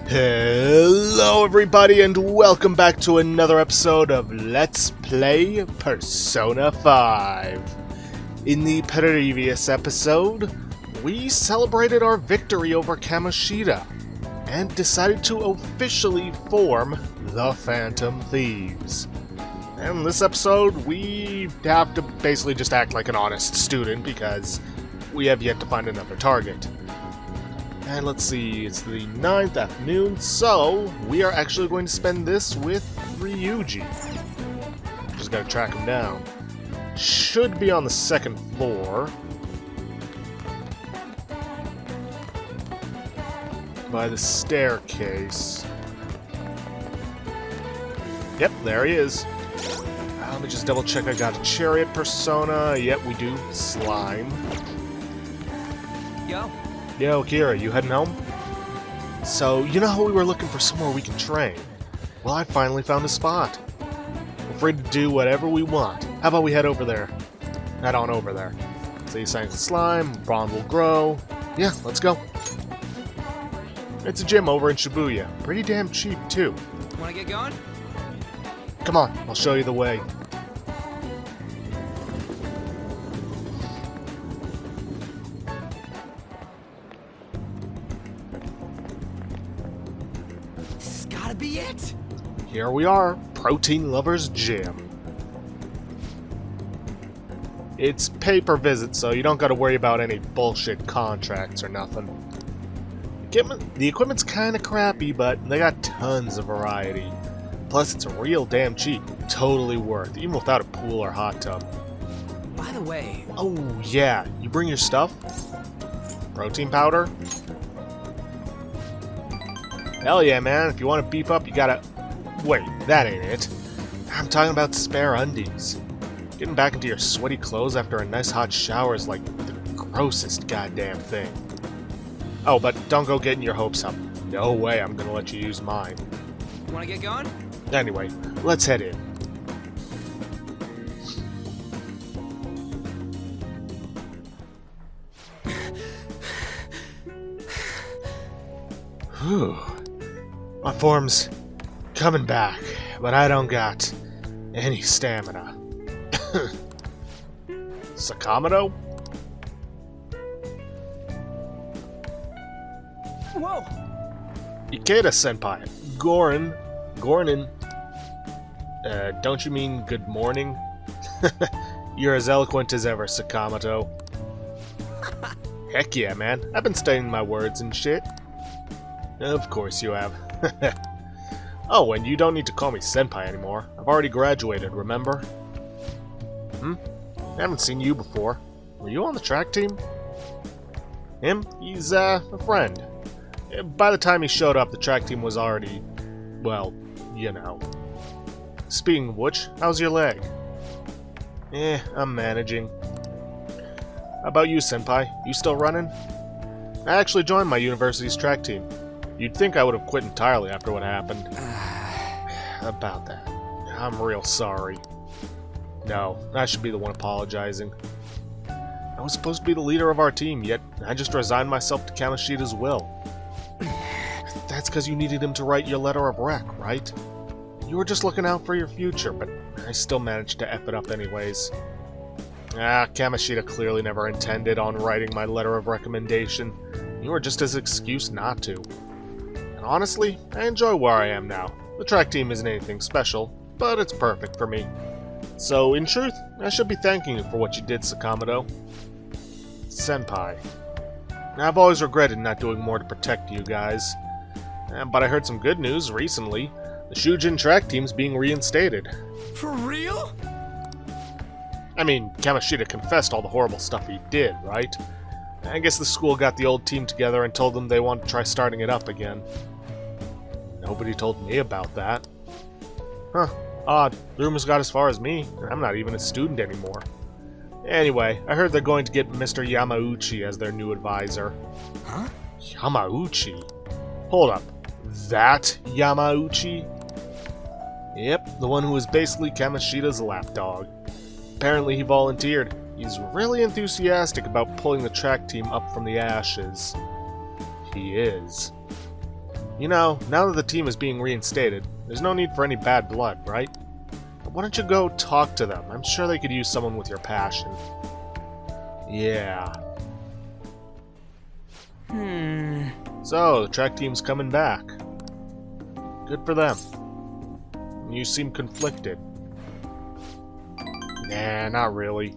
Hello everybody and welcome back to another episode of Let's Play Persona 5. In the previous episode, we celebrated our victory over Kamoshida and decided to officially form the Phantom Thieves. And in this episode, we have to basically just act like an honest student because we have yet to find another target. And let's see, it's the 9th afternoon, so we are actually going to spend this with Ryuji. Just gotta track him down. Should be on the second floor. By the staircase. Yep, there he is. Let me just double check I got a chariot persona. Yep, we do. Slime. Yo, Kira, you heading home? So, you know how we were looking for somewhere we can train? Well, I finally found a spot. We're free to do whatever we want. How about we head over there? Head on over there. So you sign slime, bond will grow. Yeah, let's go. It's a gym over in Shibuya. Pretty damn cheap, too. Wanna get going? Come on, I'll show you the way. Be it. Here we are, Protein Lovers Gym. It's pay-per-visit, so you don't gotta worry about any bullshit contracts or nothing. The equipment's kinda crappy, but they got tons of variety. Plus, it's real damn cheap. Totally worth, even without a pool or hot tub. By the way... Oh, yeah. You bring your stuff? Protein powder? Hell yeah, man. If you want to beef up, you gotta... Wait, that ain't it. I'm talking about spare undies. Getting back into your sweaty clothes after a nice hot shower is like the grossest goddamn thing. Oh, but don't go getting your hopes up. No way I'm gonna let you use mine. Wanna get going? Anyway, let's head in. Whew. My form's coming back, but I don't got any stamina. Sakamoto? Whoa! Ikeda-senpai. Gornin. Don't you mean good morning? You're as eloquent as ever, Sakamoto. Heck yeah, man. I've been studying my words and shit. Of course you have. Oh, and you don't need to call me senpai anymore. I've already graduated, remember? I haven't seen you before. Were you on the track team? Him? He's, a friend. By the time he showed up, the track team was already... well, you know. Speaking of which, how's your leg? I'm managing. How about you, senpai? You still running? I actually joined my university's track team. You'd think I would have quit entirely after what happened. About that. I'm real sorry. No, I should be the one apologizing. I was supposed to be the leader of our team, yet I just resigned myself to Kamoshida's will. That's because you needed him to write your letter of rec, right? You were just looking out for your future, but I still managed to F it up anyways. Kamoshida clearly never intended on writing my letter of recommendation. You were just his excuse not to. Honestly, I enjoy where I am now. The track team isn't anything special, but it's perfect for me. So, in truth, I should be thanking you for what you did, Sakamoto. Senpai. I've always regretted not doing more to protect you guys. But I heard some good news recently. The Shujin track team's being reinstated. For real? I mean, Kamoshida confessed all the horrible stuff he did, right? I guess the school got the old team together and told them they wanted to try starting it up again. Nobody told me about that. Huh, odd. Rumors got as far as me, and I'm not even a student anymore. Anyway, I heard they're going to get Mr. Yamauchi as their new advisor. Huh? Yamauchi? Hold up. That Yamauchi? Yep, the one who was basically Kamoshida's lapdog. Apparently he volunteered. He's really enthusiastic about pulling the track team up from the ashes. He is. You know, now that the team is being reinstated, there's no need for any bad blood, right? Why don't you go talk to them? I'm sure they could use someone with your passion. Yeah. So, the track team's coming back. Good for them. You seem conflicted. Nah, not really.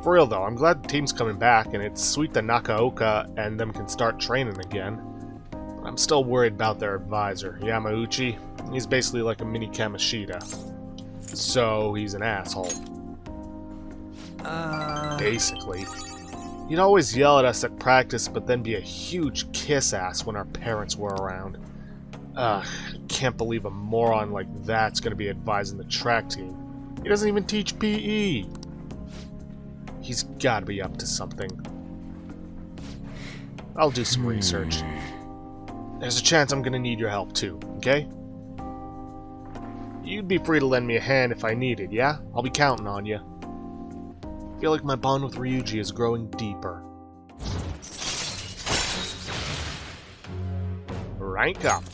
For real though, I'm glad the team's coming back, and it's sweet that Nakaoka and them can start training again. But I'm still worried about their advisor, Yamauchi. He's basically like a mini Kamoshida. So, he's an asshole. Basically. He'd always yell at us at practice, but then be a huge kiss-ass when our parents were around. I can't believe a moron like that's gonna be advising the track team. He doesn't even teach PE. He's gotta be up to something. I'll do some research. There's a chance I'm gonna need your help too, okay? You'd be free to lend me a hand if I need it, yeah? I'll be counting on you. I feel like my bond with Ryuji is growing deeper. Rank up.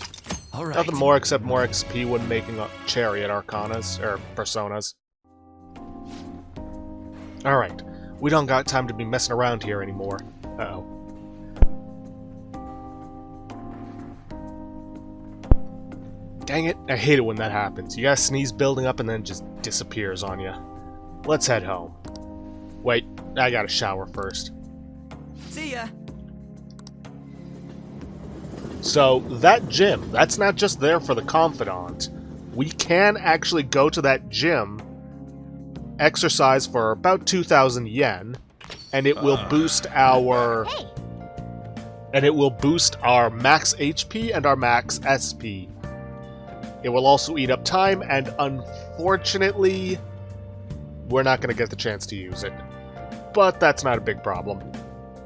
All right. Nothing more except more XP when making up chariot arcanas, or personas. Alright, we don't got time to be messing around here anymore. Uh-oh. Dang it, I hate it when that happens. You got a sneeze building up and then it just disappears on you. Let's head home. Wait, I gotta shower first. See ya. So, that gym, that's not just there for the Confidant. We can actually go to that gym, exercise for about 2,000 yen, and it will boost our... And it will boost our max HP and our max SP. It will also eat up time, and unfortunately, we're not going to get the chance to use it. But that's not a big problem.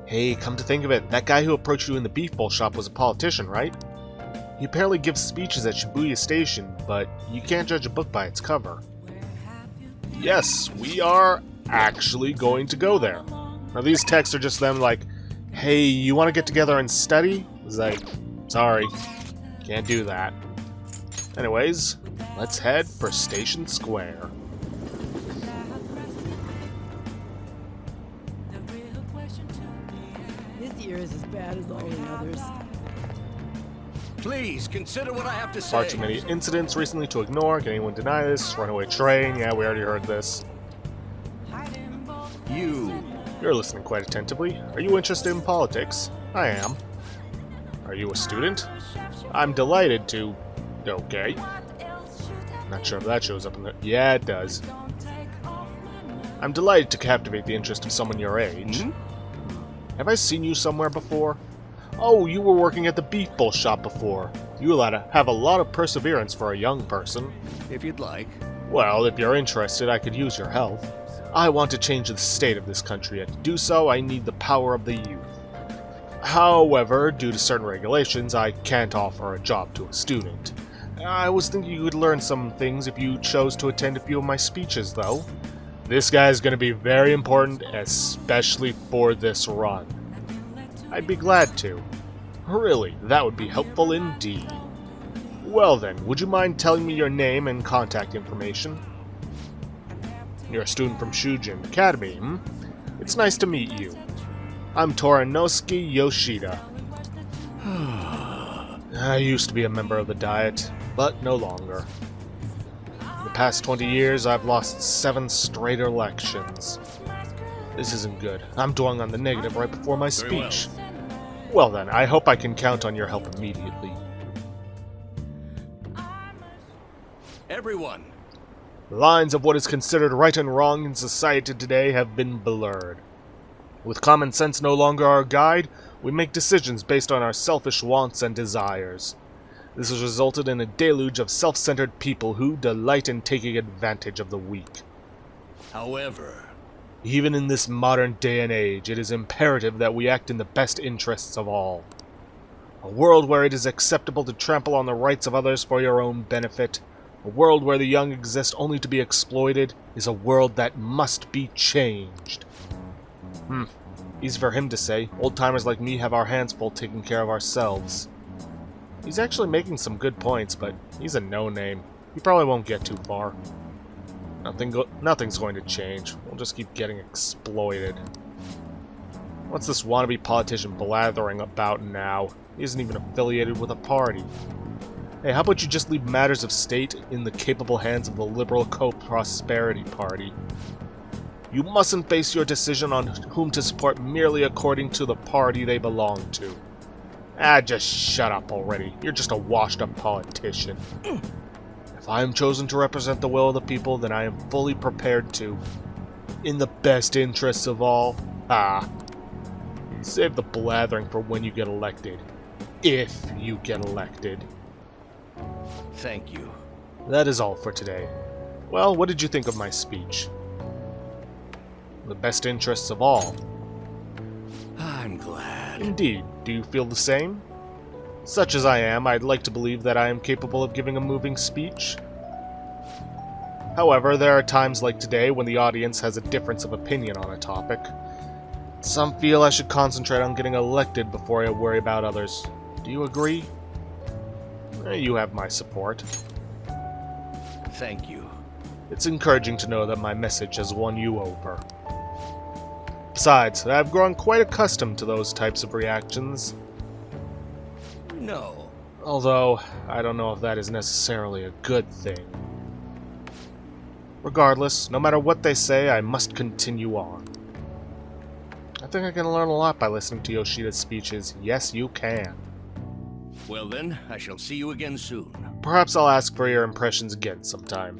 Hey, come to think of it, that guy who approached you in the beef bowl shop was a politician, right? He apparently gives speeches at Shibuya Station, but you can't judge a book by its cover. Yes, we are actually going to go there. Now these texts are just them like, hey, you want to get together and study? It's like, sorry, can't do that. Anyways, let's head for Station Square. This year is as bad as all the others. Please consider what I have to say. Far too many incidents recently to ignore. Can anyone deny this? Runaway train? Yeah, we already heard this. You're listening quite attentively. Are you interested in politics? I am. Are you a student? I'm delighted to... Okay. Not sure if that shows up in the... Yeah, it does. I'm delighted to captivate the interest of someone your age. Have I seen you somewhere before? Oh, you were working at the beef bowl shop before. You have a lot of perseverance for a young person. If you'd like. Well, if you're interested, I could use your help. I want to change the state of this country, and to do so, I need the power of the youth. However, due to certain regulations, I can't offer a job to a student. I was thinking you could learn some things if you chose to attend a few of my speeches, though. This guy is going to be very important, especially for this run. I'd be glad to. Really, that would be helpful indeed. Well then, would you mind telling me your name and contact information? You're a student from Shujin Academy, hmm? It's nice to meet you. I'm Toranosuke Yoshida. I used to be a member of the Diet, but no longer. In the past 20 years, I've lost 7 straight elections. This isn't good. I'm dwelling on the negative right before my speech. Well then, I hope I can count on your help immediately. Everyone. The lines of what is considered right and wrong in society today have been blurred. With common sense no longer our guide, we make decisions based on our selfish wants and desires. This has resulted in a deluge of self-centered people who delight in taking advantage of the weak. However, even in this modern day and age, it is imperative that we act in the best interests of all. A world where it is acceptable to trample on the rights of others for your own benefit, a world where the young exist only to be exploited, is a world that must be changed. Easy for him to say. Old-timers like me have our hands full taking care of ourselves. He's actually making some good points, but he's a no-name. He probably won't get too far. Nothing's going to change. We'll just keep getting exploited. What's this wannabe politician blathering about now? He isn't even affiliated with a party. Hey, how about you just leave matters of state in the capable hands of the Liberal Co-Prosperity Party? You mustn't base your decision on whom to support merely according to the party they belong to. Just shut up already. You're just a washed-up politician. If I am chosen to represent the will of the people, then I am fully prepared to. In the best interests of all. Save the blathering for when you get elected. If you get elected. Thank you. That is all for today. Well, what did you think of my speech? The best interests of all. I'm glad. Indeed. Do you feel the same? Such as I am, I'd like to believe that I am capable of giving a moving speech. However, there are times like today when the audience has a difference of opinion on a topic. Some feel I should concentrate on getting elected before I worry about others. Do you agree? You have my support. Thank you. It's encouraging to know that my message has won you over. Besides, I've grown quite accustomed to those types of reactions. No. Although, I don't know if that is necessarily a good thing. Regardless, no matter what they say, I must continue on. I think I can learn a lot by listening to Yoshida's speeches. Yes, you can. Well then, I shall see you again soon. Perhaps I'll ask for your impressions again sometime.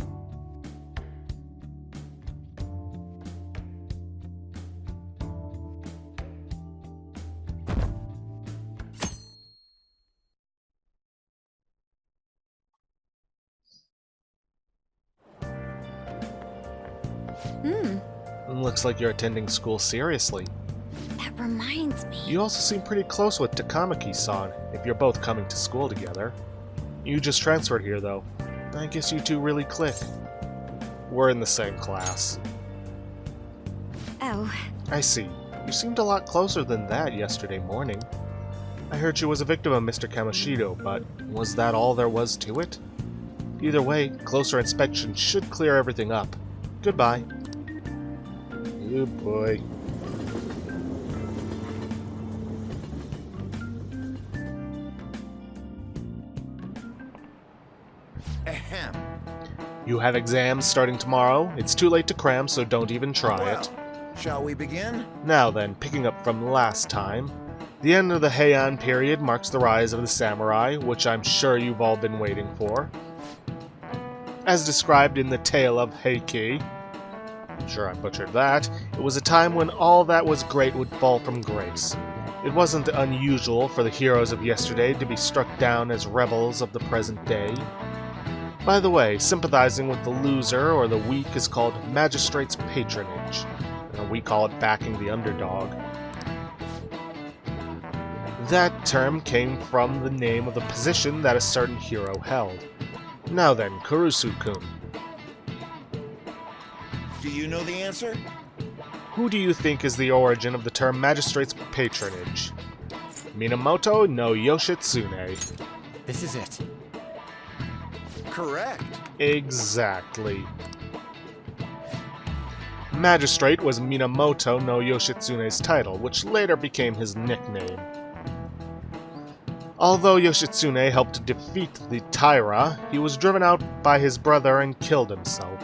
Looks like you're attending school seriously. That reminds me. You also seem pretty close with Takamaki-san, if you're both coming to school together. You just transferred here, though. I guess you two really click. We're in the same class. Oh. I see. You seemed a lot closer than that yesterday morning. I heard she was a victim of Mr. Kamoshido, but was that all there was to it? Either way, closer inspection should clear everything up. Goodbye. Oh boy. Ahem. You have exams starting tomorrow. It's too late to cram, so don't even try Well, it. shall we begin? Now then, picking up from last time, the end of the Heian period marks the rise of the samurai, which I'm sure you've all been waiting for. As described in the Tale of Heiki, sure I butchered that, it was a time when all that was great would fall from grace. It wasn't unusual for the heroes of yesterday to be struck down as rebels of the present day. By the way, sympathizing with the loser or the weak is called magistrate's patronage, and we call it backing the underdog. That term came from the name of the position that a certain hero held. Now then, Kurusu-kun, Do you know the answer? who do you think is the origin of the term magistrate's patronage? Minamoto no Yoshitsune. This is it. Correct. Exactly. Magistrate was Minamoto no Yoshitsune's title, which later became his nickname. Although Yoshitsune helped to defeat the Taira, he was driven out by his brother and killed himself.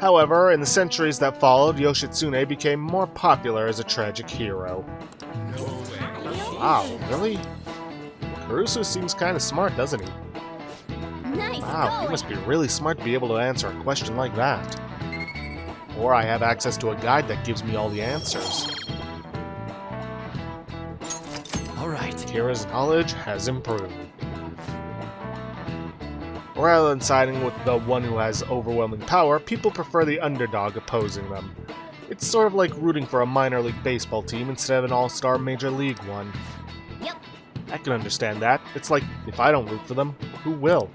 However, in the centuries that followed, Yoshitsune became more popular as a tragic hero. Wow, really? Kurusu seems kinda smart, doesn't he? Nice Wow, he going. must be really smart to be able to answer a question like that. Or I have access to a guide that gives me all the answers. All right. Kira's knowledge has improved. Rather than siding with the one who has overwhelming power, people prefer the underdog opposing them. It's sort of like rooting for a minor league baseball team instead of an all-star major league one. Yep. I can understand that. It's like, if I don't root for them, who will?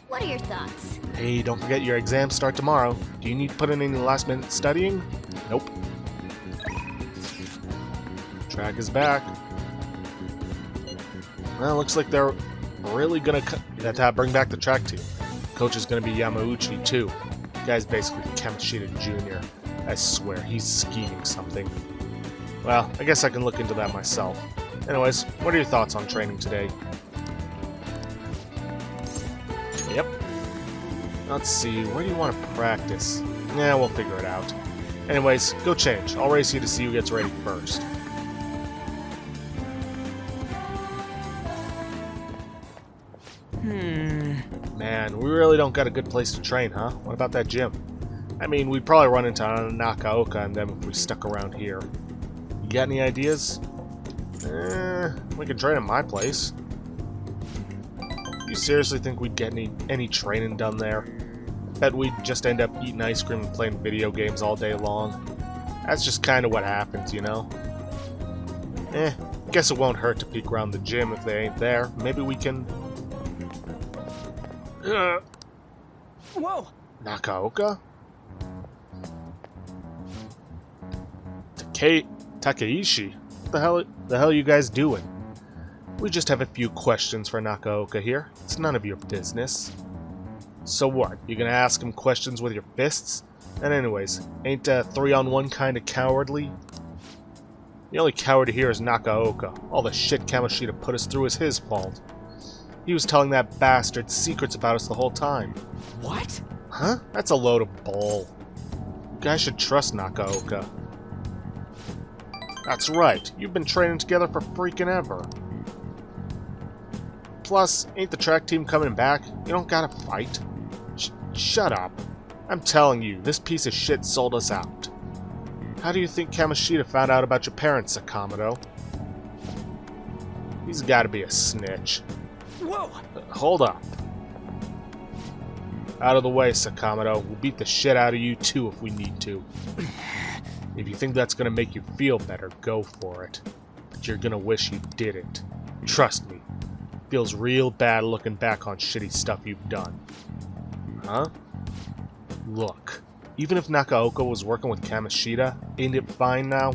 What are your thoughts? Hey, don't forget your exams start tomorrow. Do you need to put in any last-minute studying? Nope. Track is back. Well, looks like they're really gonna bring back the track team. Coach is gonna be Yamauchi too. The guy's basically Kamoshida Jr. I swear, he's scheming something. Well, I guess I can look into that myself. Anyways, what are your thoughts on training today? Yep. Let's see, where do you want to practice? Yeah, we'll figure it out. Anyways, go change. I'll race you to see who gets ready first. Man, we really don't got a good place to train, huh? What about that gym? I mean, we'd probably run into Nakaoka and them if we stuck around here. You got any ideas? We can train at my place. You seriously think we'd get any training done there? Bet we'd just end up eating ice cream and playing video games all day long. That's just kind of what happens, you know? Guess it won't hurt to peek around the gym if they ain't there. Maybe we can... Whoa! Nakaoka? Takeishi? What the hell are you guys doing? We just have a few questions for Nakaoka here. It's none of your business. So what? You gonna ask him questions with your fists? And anyways, ain't 3-on-1 kinda cowardly? The only coward here is Nakaoka. All the shit Kamoshida put us through is his fault. He was telling that bastard secrets about us the whole time. What? Huh? That's a load of bull. You guys should trust Nakaoka. That's right. You've been training together for freaking ever. Plus, ain't the track team coming back? You don't gotta fight. Shut up. I'm telling you, this piece of shit sold us out. How do you think Kamoshida found out about your parents, Sakamoto? He's gotta be a snitch. Whoa! Hold up. Out of the way, Sakamoto. We'll beat the shit out of you too if we need to. If you think that's gonna make you feel better, go for it. But you're gonna wish you didn't. Trust me. Feels real bad looking back on shitty stuff you've done. Huh? Look, even if Nakaoka was working with Kamoshida, ain't it fine now?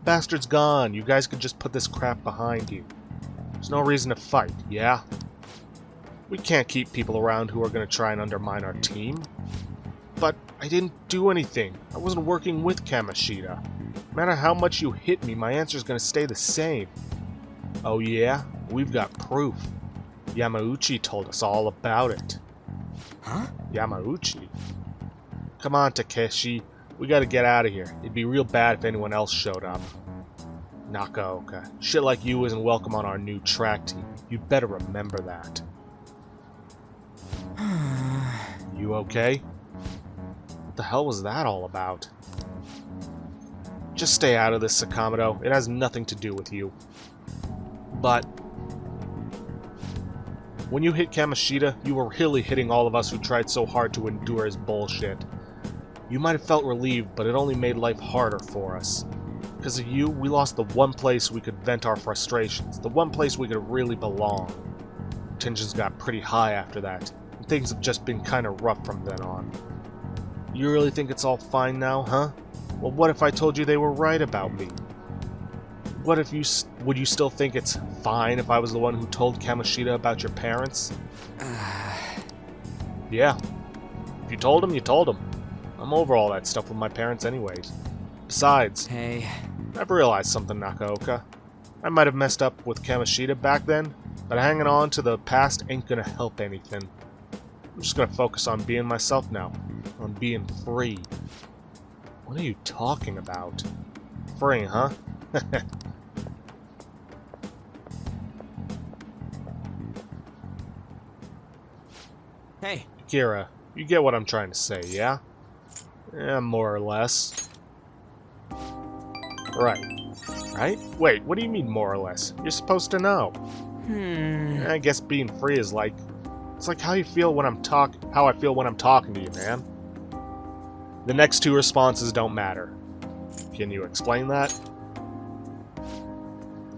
Bastard's gone. You guys could just put this crap behind you. There's no reason to fight, yeah? We can't keep people around who are going to try and undermine our team. But I didn't do anything. I wasn't working with Kamoshida. No matter how much you hit me, my answer's going to stay the same. Oh yeah? We've got proof. Yamauchi told us all about it. Huh? Yamauchi? Come on, Takeshi. We gotta get out of here. It'd be real bad if anyone else showed up. Nakaoka, shit like you isn't welcome on our new track team. You'd better remember that. You okay? What the hell was that all about? Just stay out of this, Sakamoto. It has nothing to do with you. But when you hit Kamoshida, you were really hitting all of us who tried so hard to endure his bullshit. You might have felt relieved, but it only made life harder for us. Because of you, we lost the one place we could vent our frustrations, the one place we could really belong. Tensions got pretty high after that, and things have just been kinda rough from then on. You really think it's all fine now, huh? Well, what if I told you they were right about me? What if would you still think it's fine if I was the one who told Kamoshida about your parents? Yeah. If you told him, you told him. I'm over all that stuff with my parents anyways. Besides, Hey. I've realized something, Nakaoka. I might have messed up with Kamoshida back then, but hanging on to the past ain't gonna help anything. I'm just gonna focus on being myself now. On being free. What are you talking about? Free, huh? Hey. Kira, you get what I'm trying to say, yeah? Yeah, more or less. Right. Right? Wait, what do you mean more or less? You're supposed to know. I guess being free is like... It's like how I feel when I'm talking to you, man. The next two responses don't matter. Can you explain that?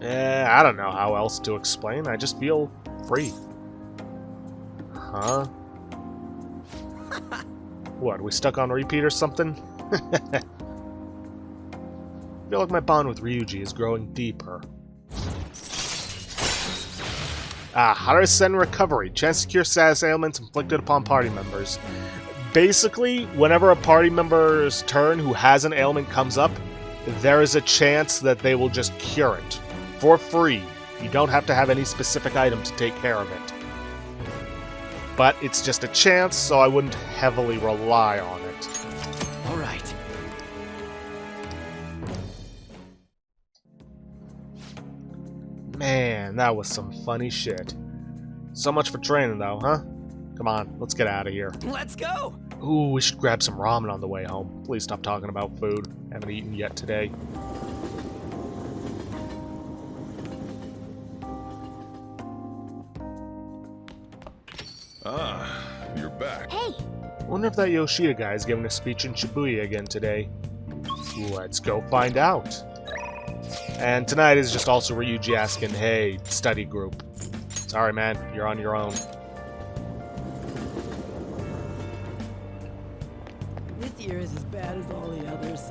I don't know how else to explain. I just feel free. Huh? What, we stuck on repeat or something? I feel like my bond with Ryuji is growing deeper. Harasen Recovery. Chance to cure status ailments inflicted upon party members. Basically, whenever a party member's turn who has an ailment comes up, there is a chance that they will just cure it. For free. You don't have to have any specific item to take care of it. But it's just a chance, so I wouldn't heavily rely on it. All right. Man, that was some funny shit. So much for training, though, huh? Come on, let's get out of here. Let's go. Ooh, we should grab some ramen on the way home. Please stop talking about food. Haven't eaten yet today. Ah, you're back. Hey, Wonder if that Yoshida guy is giving a speech in Shibuya again today. Let's go find out. And tonight is just also Ryuji asking, hey, study group. Sorry, man, you're on your own. This year is as bad as all the others.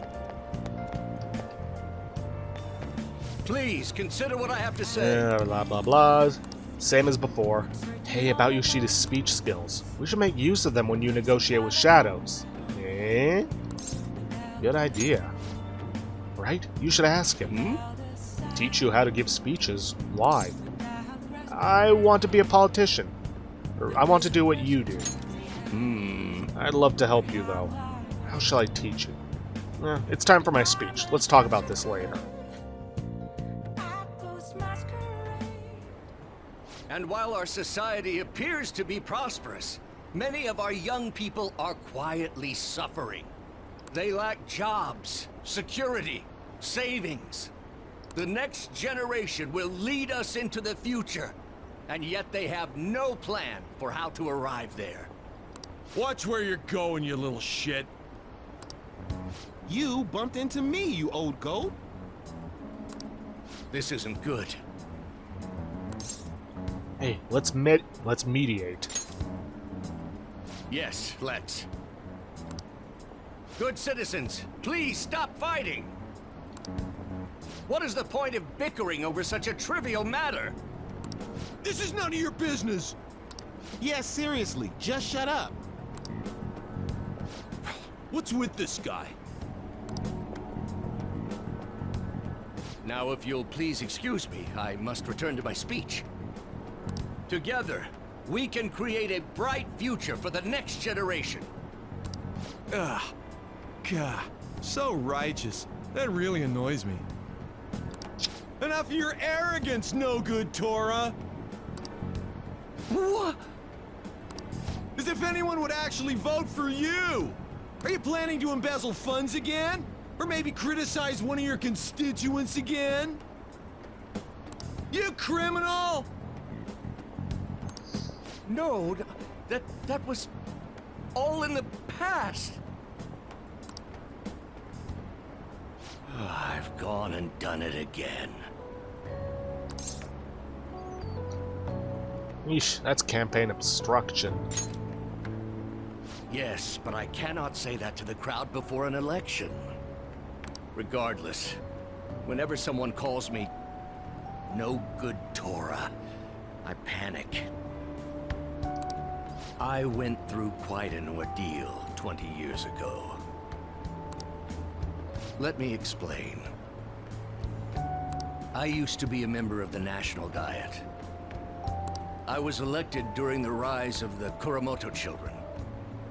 Please consider what I have to say. Blah blah blah. Same as before. Hey, about Yoshida's speech skills. We should make use of them when you negotiate with shadows. Eh? Good idea. Right? You should ask him. Teach you how to give speeches. Why? I want to be a politician. Or I want to do what you do. I'd love to help you, though. How shall I teach you? It's time for my speech. Let's talk about this later. And while our society appears to be prosperous, many of our young people are quietly suffering. They lack jobs, security, savings. The next generation will lead us into the future, and yet they have no plan for how to arrive there. Watch where you're going, you little shit. You bumped into me, you old goat. This isn't good. Hey, let's mediate. Yes, let's. Good citizens, please stop fighting! What is the point of bickering over such a trivial matter? This is none of your business. Yeah, seriously, just shut up. What's with this guy? Now, if you'll please excuse me, I must return to my speech. Together, we can create a bright future for the next generation. Ugh. God, so righteous. That really annoys me. Enough of your arrogance, no good Tora! What? As if anyone would actually vote for you! Are you planning to embezzle funds again? Or maybe criticize one of your constituents again? You criminal! No, that was all in the past. I've gone and done it again. Yeesh, that's campaign obstruction. Yes, but I cannot say that to the crowd before an election. Regardless, whenever someone calls me no good Tora, I panic. I went through quite an ordeal 20 years ago. Let me explain. I used to be a member of the National Diet. I was elected during the rise of the Kuramoto children.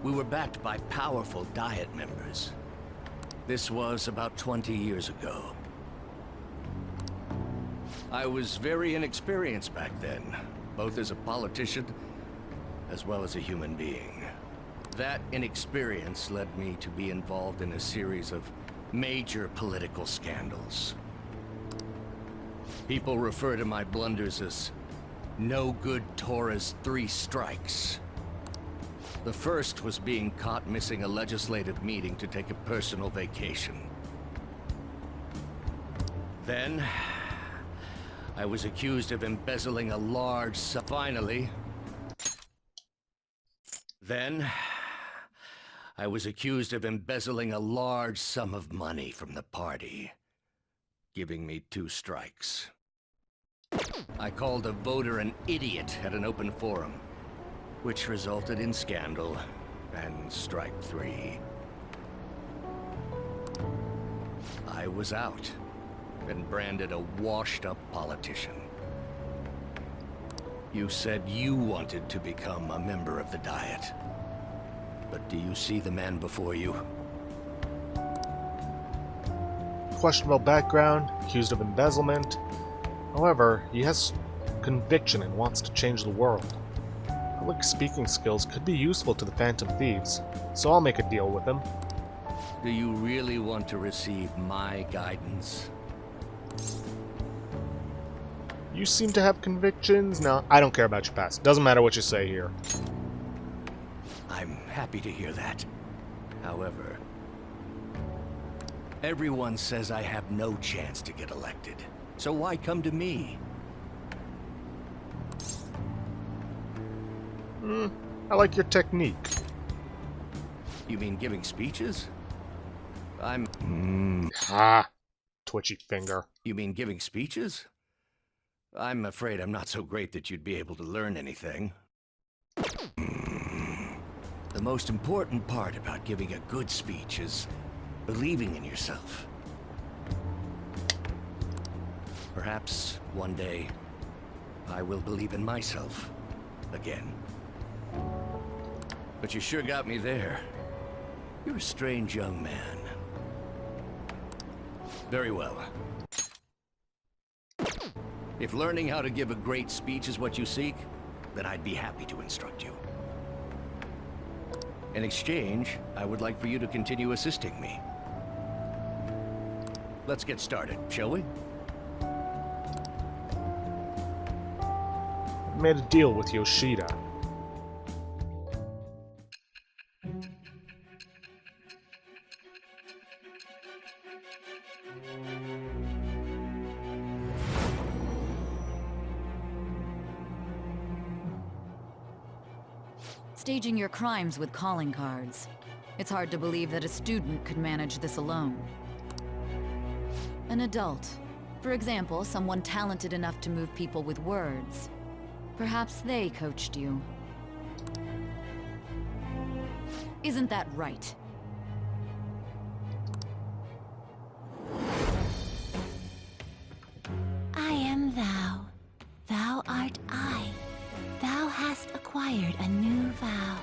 We were backed by powerful Diet members. This was about 20 years ago. I was very inexperienced back then, both as a politician as well as a human being. That inexperience led me to be involved in a series of major political scandals. People refer to my blunders as no good Tora's 3 strikes. The first was being caught missing a legislative meeting to take a personal vacation. Then, I was accused of embezzling a large sum. Finally, I was accused of embezzling a large sum of money from the party, giving me 2 strikes. I called a voter an idiot at an open forum, which resulted in scandal and strike 3. I was out and branded a washed-up politician. You said you wanted to become a member of the Diet. But do you see the man before you? Questionable background, accused of embezzlement. However, he has conviction and wants to change the world. Public speaking skills could be useful to the Phantom Thieves, so I'll make a deal with him. Do you really want to receive my guidance? You seem to have convictions. No, I don't care about your past. Doesn't matter what you say here. I'm happy to hear that. However, everyone says I have no chance to get elected. So why come to me? I like your technique. You mean giving speeches? Twitchy finger. You mean giving speeches? I'm afraid I'm not so great that you'd be able to learn anything. The most important part about giving a good speech is believing in yourself. Perhaps one day I will believe in myself again. But you sure got me there. You're a strange young man. Very well. If learning how to give a great speech is what you seek, then I'd be happy to instruct you. In exchange, I would like for you to continue assisting me. Let's get started, shall we? I made a deal with Yoshida. Staging your crimes with calling cards. It's hard to believe that a student could manage this alone. An adult. For example, someone talented enough to move people with words. Perhaps they coached you. Isn't that right? I am thou. Thou art I. Thou hast acquired a new vow.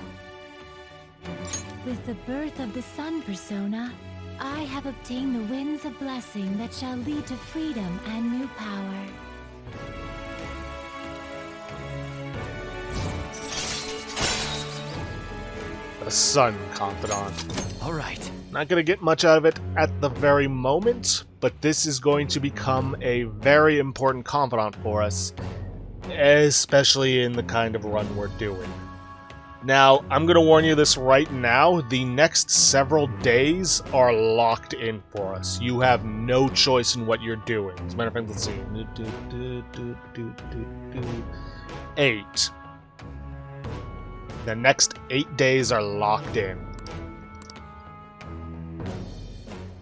With the birth of the Sun persona, I have obtained the winds of blessing that shall lead to freedom and new power. A Sun confidant. All right. Not gonna get much out of it at the very moment, but this is going to become a very important confidant for us, especially in the kind of run we're doing. Now, I'm gonna warn you this right now, the next several days are locked in for us. You have no choice in what you're doing. As a matter of fact, let's see. 8. The next 8 days are locked in.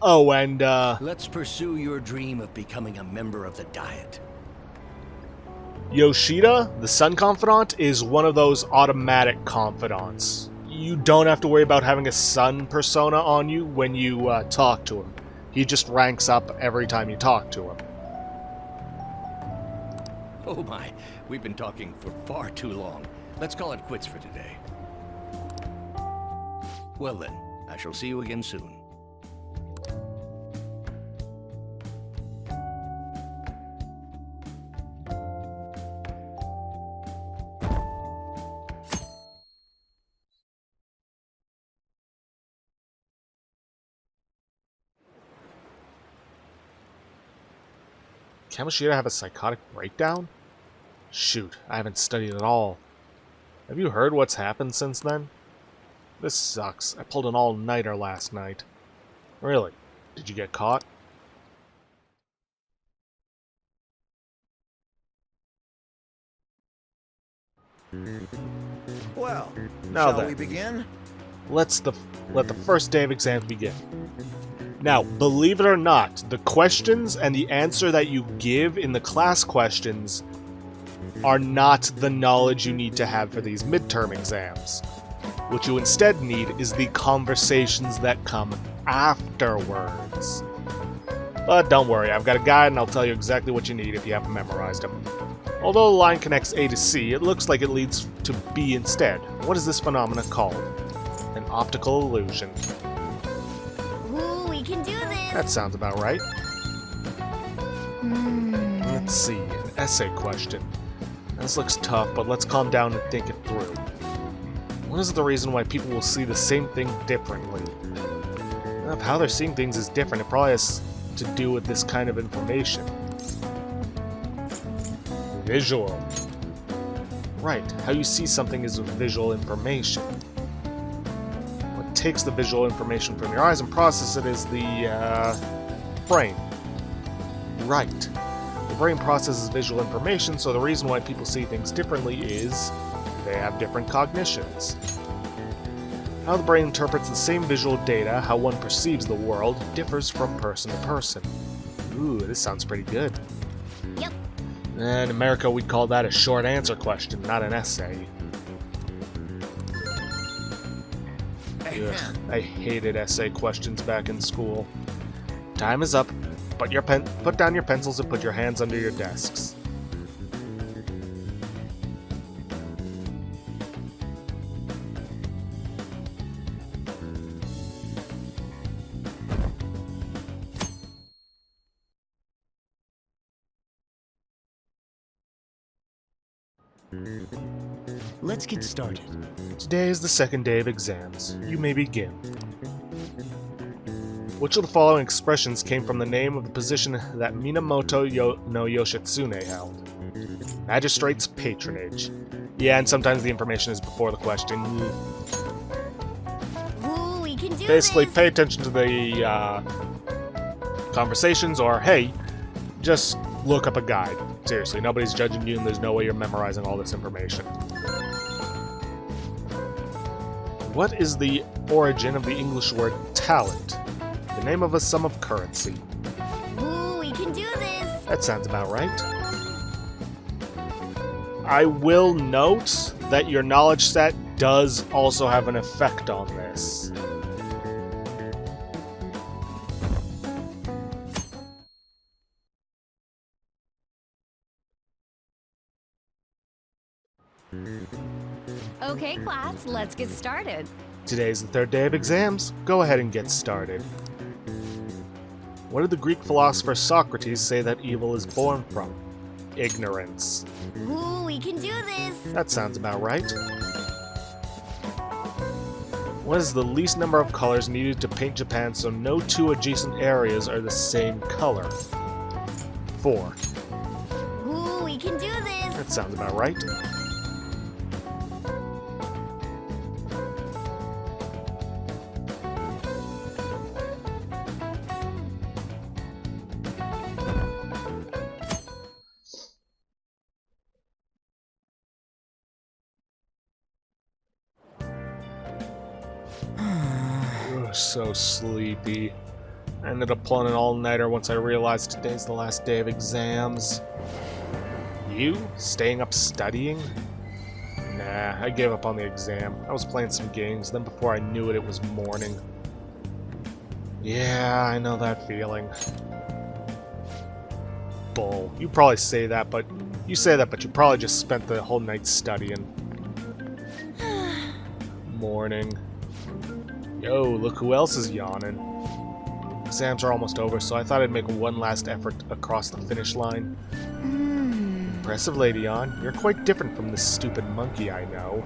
Oh, and Let's pursue your dream of becoming a member of the Diet. Yoshida, the Sun Confidant, is one of those automatic confidants. You don't have to worry about having a Sun persona on you when you talk to him. He just ranks up every time you talk to him. Oh my, we've been talking for far too long. Let's call it quits for today. Well then, I shall see you again soon. Kamoshida have a psychotic breakdown? Shoot, I haven't studied at all. Have you heard what's happened since then? This sucks. I pulled an all-nighter last night. Really? Did you get caught? Well, Now shall then. we begin? let the first day of exams begin. Now, believe it or not, the questions and the answer that you give in the class questions are not the knowledge you need to have for these midterm exams. What you instead need is the conversations that come afterwards. But don't worry, I've got a guide and I'll tell you exactly what you need if you haven't memorized them. Although the line connects A to C, it looks like it leads to B instead. What is this phenomenon called? An optical illusion. Ooh, we can do this! That sounds about right. Let's see, an essay question. This looks tough, but let's calm down and think it through. What is the reason why people will see the same thing differently? If how they're seeing things is different, it probably has to do with this kind of information. Visual. Right, how you see something is with visual information. What takes the visual information from your eyes and processes it is the, brain. Right. The brain processes visual information, so the reason why people see things differently is they have different cognitions. How the brain interprets the same visual data, how one perceives the world, differs from person to person. Ooh, this sounds pretty good. Yep. In America, we'd call that a short answer question, not an essay. Ugh, I hated essay questions back in school. Time is up. Put down your pencils and put your hands under your desks. Let's get started. Today is the second day of exams. You may begin. Which of the following expressions came from the name of the position that Minamoto no Yoshitsune held? Magistrate's patronage. Yeah, and sometimes the information is before the question. Ooh, we can do Basically, this! pay attention to the conversations, or hey, just look up a guide. Seriously, nobody's judging you, and there's no way you're memorizing all this information. What is the origin of the English word talent? The name of a sum of currency. Ooh, we can do this! That sounds about right. I will note that your knowledge set does also have an effect on this. Okay, class, let's get started. Today's the third day of exams. Go ahead and get started. What did the Greek philosopher Socrates say that evil is born from? Ignorance. Ooh, we can do this! That sounds about right. What is the least number of colors needed to paint Japan so no two adjacent areas are the same color? 4. Ooh, we can do this! That sounds about right. So sleepy. I ended up pulling an all-nighter once I realized today's the last day of exams. You? Staying up studying? Nah, I gave up on the exam. I was playing some games, then before I knew it, it was morning. Yeah, I know that feeling. Bull. You probably say that, but you probably just spent the whole night studying. Morning. Yo, look who else is yawning. Exams are almost over, so I thought I'd make one last effort across the finish line. Impressive, Lady Yon. You're quite different from this stupid monkey I know.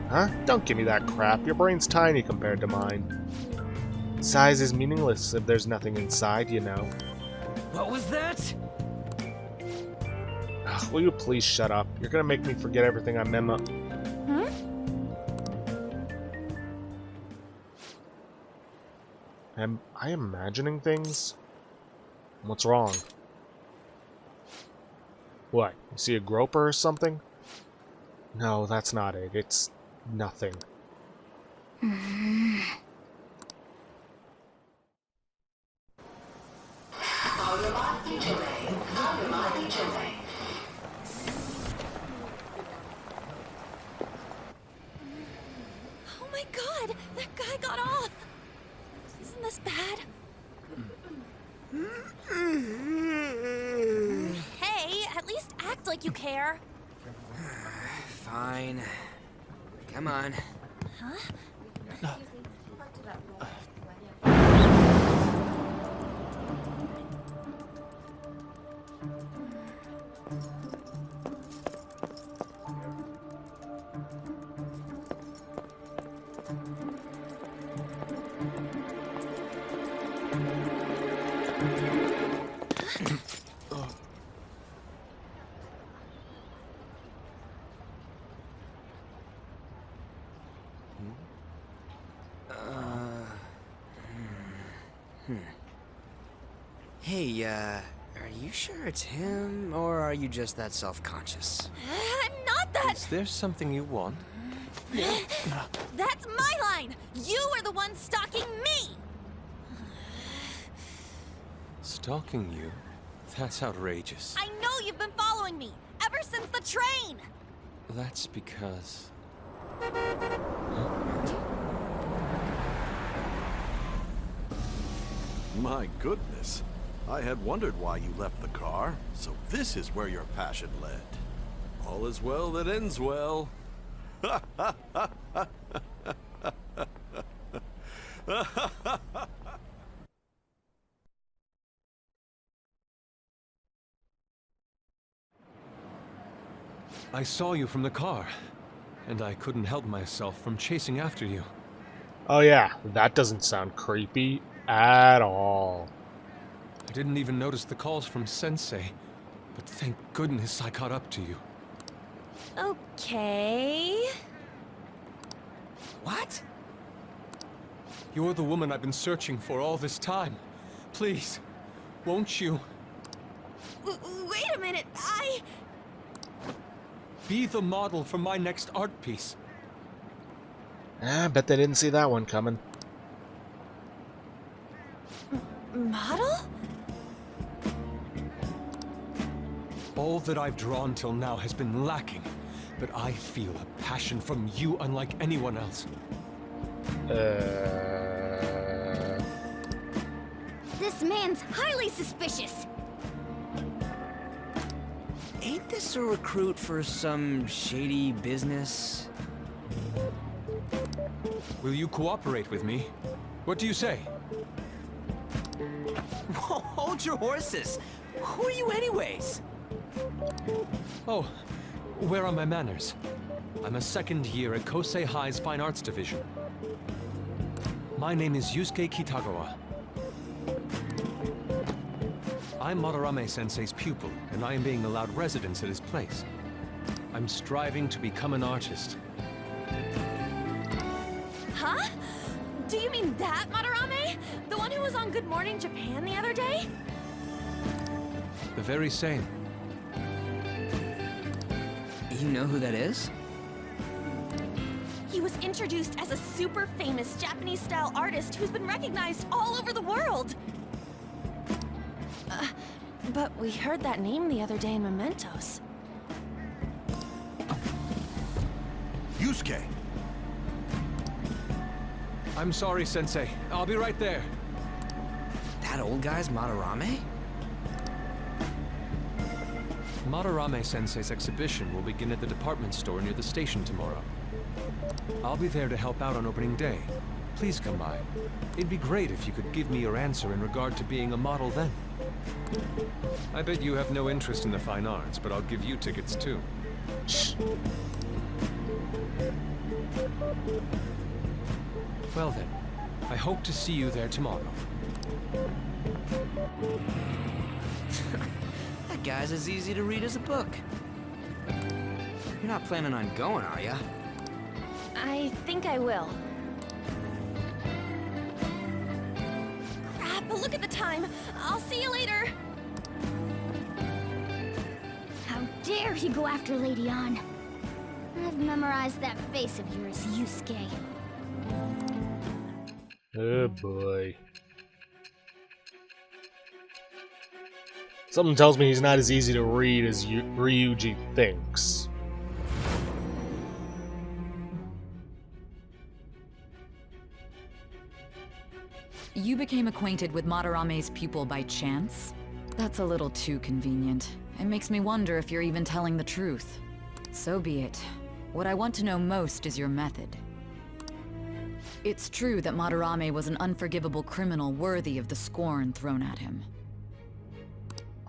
Huh? Don't give me that crap. Your brain's tiny compared to mine. Size is meaningless if there's nothing inside, you know. What was that? Ugh, will you please shut up? You're gonna make me forget everything I memo- Huh? Am I imagining things? What's wrong? What? You see a groper or something? No, that's not it. It's nothing. Oh my god! That guy got off! Isn't this bad? Hey, at least act like you care. Fine. Come on. Hey, are you sure it's him, or are you just that self-conscious? I'm not that. Is there something you want? That's my line. You are the one stalking me. Stalking you? That's outrageous. I know you've been following me ever since the train. That's because... My goodness. I had wondered why you left the car, so this is where your passion led. All is well that ends well. I saw you from the car, and I couldn't help myself from chasing after you. Oh yeah, that doesn't sound creepy at all. I didn't even notice the calls from Sensei, but thank goodness I caught up to you. Okay. What? You're the woman I've been searching for all this time. Please, won't you Wait a minute. be the model for my next art piece? I bet they didn't see that one coming. Model? All that I've drawn till now has been lacking, but I feel a passion from you unlike anyone else. This man's highly suspicious. Ain't this a recruit for some shady business? Will you cooperate with me? What do you say? Whoa, hold your horses! Who are you anyways? Oh, where are my manners? I'm a second year at Kosei High's Fine Arts Division. My name is Yusuke Kitagawa. I'm Madarame-sensei's pupil, and I am being allowed residence at his place. I'm striving to become an artist. Huh? Do you mean that Madarame? The one who was on Good Morning Japan the other day? The very same. You know who that is? He was introduced as a super famous Japanese-style artist who's been recognized all over the world. But we heard that name the other day in Mementos. Yusuke! I'm sorry, Sensei. I'll be right there. That old guy's Madarame? Madarame-sensei's exhibition will begin at the department store near the station tomorrow. I'll be there to help out on opening day. Please come by. It'd be great if you could give me your answer in regard to being a model then. I bet you have no interest in the fine arts, but I'll give you tickets too. Well then, I hope to see you there tomorrow. That guy's as easy to read as a book. You're not planning on going, are ya? I think I will. Crap, look at the time. I'll see you later. How dare he go after Lady Ann? I've memorized that face of yours, Yusuke. Oh boy. Something tells me he's not as easy to read as Ryuji thinks. You became acquainted with Madarame's pupil by chance? That's a little too convenient. It makes me wonder if you're even telling the truth. So be it. What I want to know most is your method. It's true that Madarame was an unforgivable criminal worthy of the scorn thrown at him.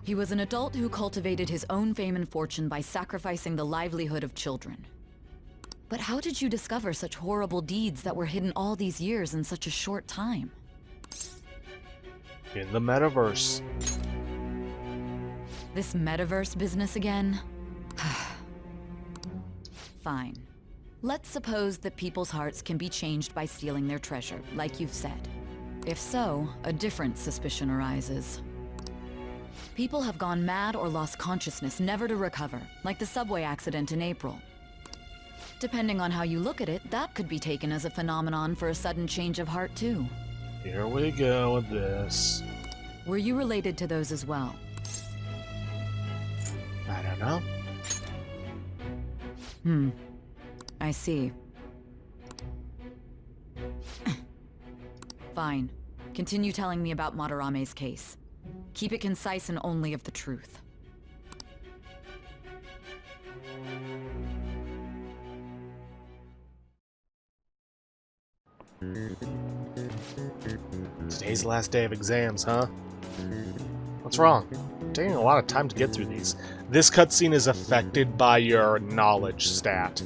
He was an adult who cultivated his own fame and fortune by sacrificing the livelihood of children. But how did you discover such horrible deeds that were hidden all these years in such a short time? In the metaverse. This metaverse business again? Fine. Let's suppose that people's hearts can be changed by stealing their treasure, like you've said. If so, a different suspicion arises. People have gone mad or lost consciousness, never to recover, like the subway accident in April. Depending on how you look at it, that could be taken as a phenomenon for a sudden change of heart, too. Here we go with this. Were you related to those as well? I don't know. I see. Fine. Continue telling me about Madarame's case. Keep it concise and only of the truth. Today's the last day of exams, huh? What's wrong? I'm taking a lot of time to get through these. This cutscene is affected by your knowledge stat.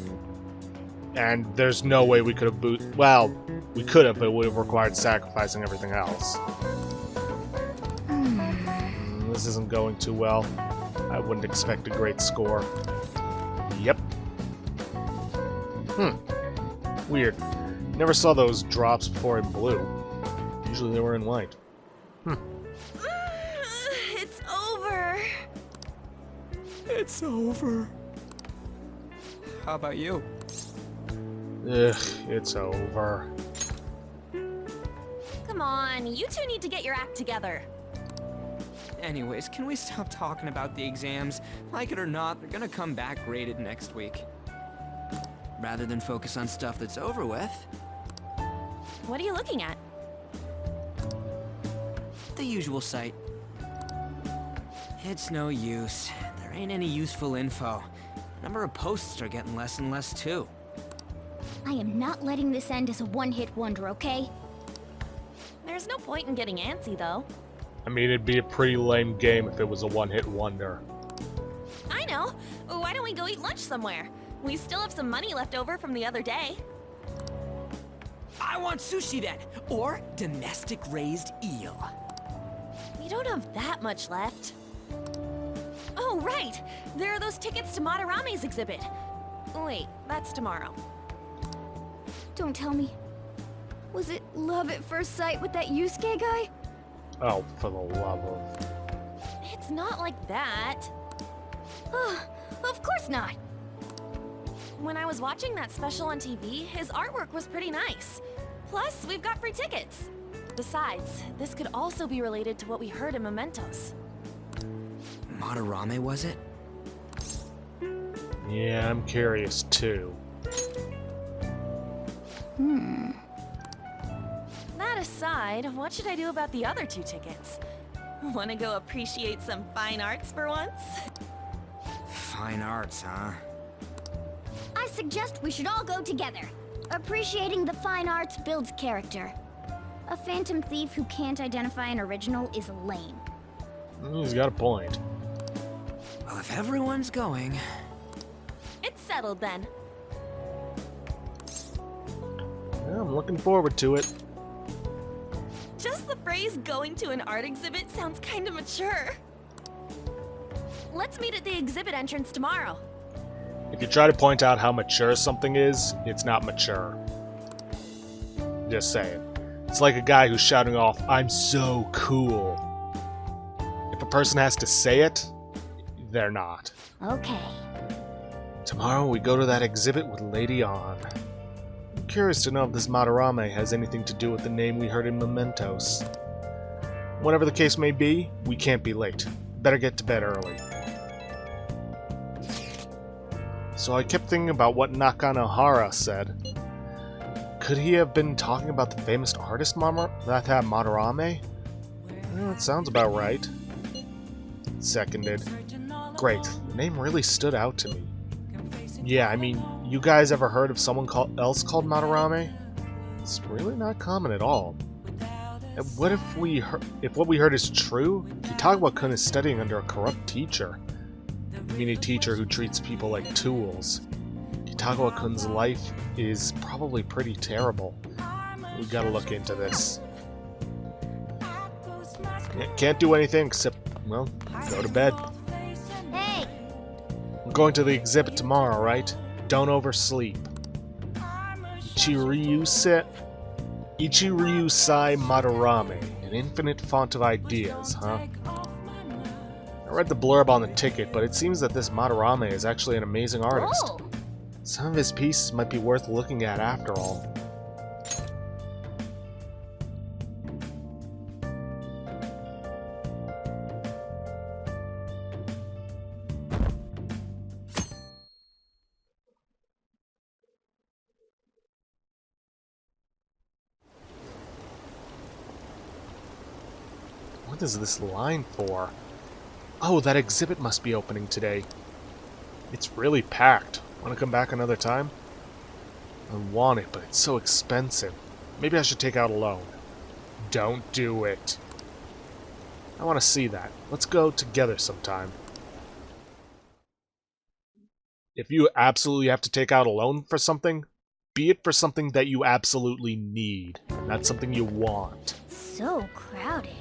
And there's no way we could have well, we could have, but it would have required sacrificing everything else. This isn't going too well. I wouldn't expect a great score. Yep. Weird. Never saw those drops before in blue. Usually they were in white. It's over. It's over. How about you? Ugh, it's over. Come on, you two need to get your act together. Anyways, can we stop talking about the exams? Like it or not, they're gonna come back graded next week. Rather than focus on stuff that's over with. What are you looking at? The usual site. It's no use. There ain't any useful info. Number of posts are getting less and less too. I am not letting this end as a one-hit wonder, okay? There's no point in getting antsy, though. I mean, it'd be a pretty lame game if it was a one-hit wonder. I know. Why don't we go eat lunch somewhere? We still have some money left over from the other day. I want sushi then, or domestic raised eel. We don't have that much left. Oh, right! There are those tickets to Madarame's exhibit. Wait, that's tomorrow. Don't tell me. Was it love at first sight with that Yusuke guy? Oh, for the love of... It's not like that. Of course not. When I was watching that special on TV, his artwork was pretty nice. Plus, we've got free tickets. Besides, this could also be related to what we heard in Mementos. Madarame, was it? Yeah, I'm curious too. That aside, what should I do about the other 2 tickets? Wanna go appreciate some fine arts for once? Fine arts, huh? I suggest we should all go together. Appreciating the fine arts builds character. A phantom thief who can't identify an original is lame. He's got a point. Well, if everyone's going... It's settled then. Yeah, I'm looking forward to it. Just the phrase going to an art exhibit sounds kinda mature. Let's meet at the exhibit entrance tomorrow. If you try to point out how mature something is, it's not mature. Just saying. It's like a guy who's shouting off, "I'm so cool." If a person has to say it, they're not. Okay. Tomorrow we go to that exhibit with Lady On. curious to know if this Madarame has anything to do with the name we heard in Mementos. Whatever the case may be, we can't be late. Better get to bed early. So I kept thinking about what Nakanohara said. Could he have been talking about the famous artist that had Madarame? Well, it sounds about right. Seconded. Great. The name really stood out to me. Yeah, I mean, you guys ever heard of someone else called Madarame? It's really not common at all. And what if what we heard is true? Kitagawa-kun is studying under a corrupt teacher. I mean, a teacher who treats people like tools. Kitagawa-kun's life is probably pretty terrible. We gotta look into this. Can't do anything except, well, go to bed. Hey! We're going to the exhibit tomorrow, right? Don't oversleep. Ichiryusai Madarame, an infinite font of ideas, huh? I read the blurb on the ticket, but it seems that this Madarame is actually an amazing artist. Oh. Some of his pieces might be worth looking at after all. What is this line for? Oh, that exhibit must be opening today. It's really packed. Want to come back another time? I want it, but it's so expensive. Maybe I should take out a loan. Don't do it. I want to see that. Let's go together sometime. If you absolutely have to take out a loan for something, be it for something that you absolutely need, not something you want. So crowded.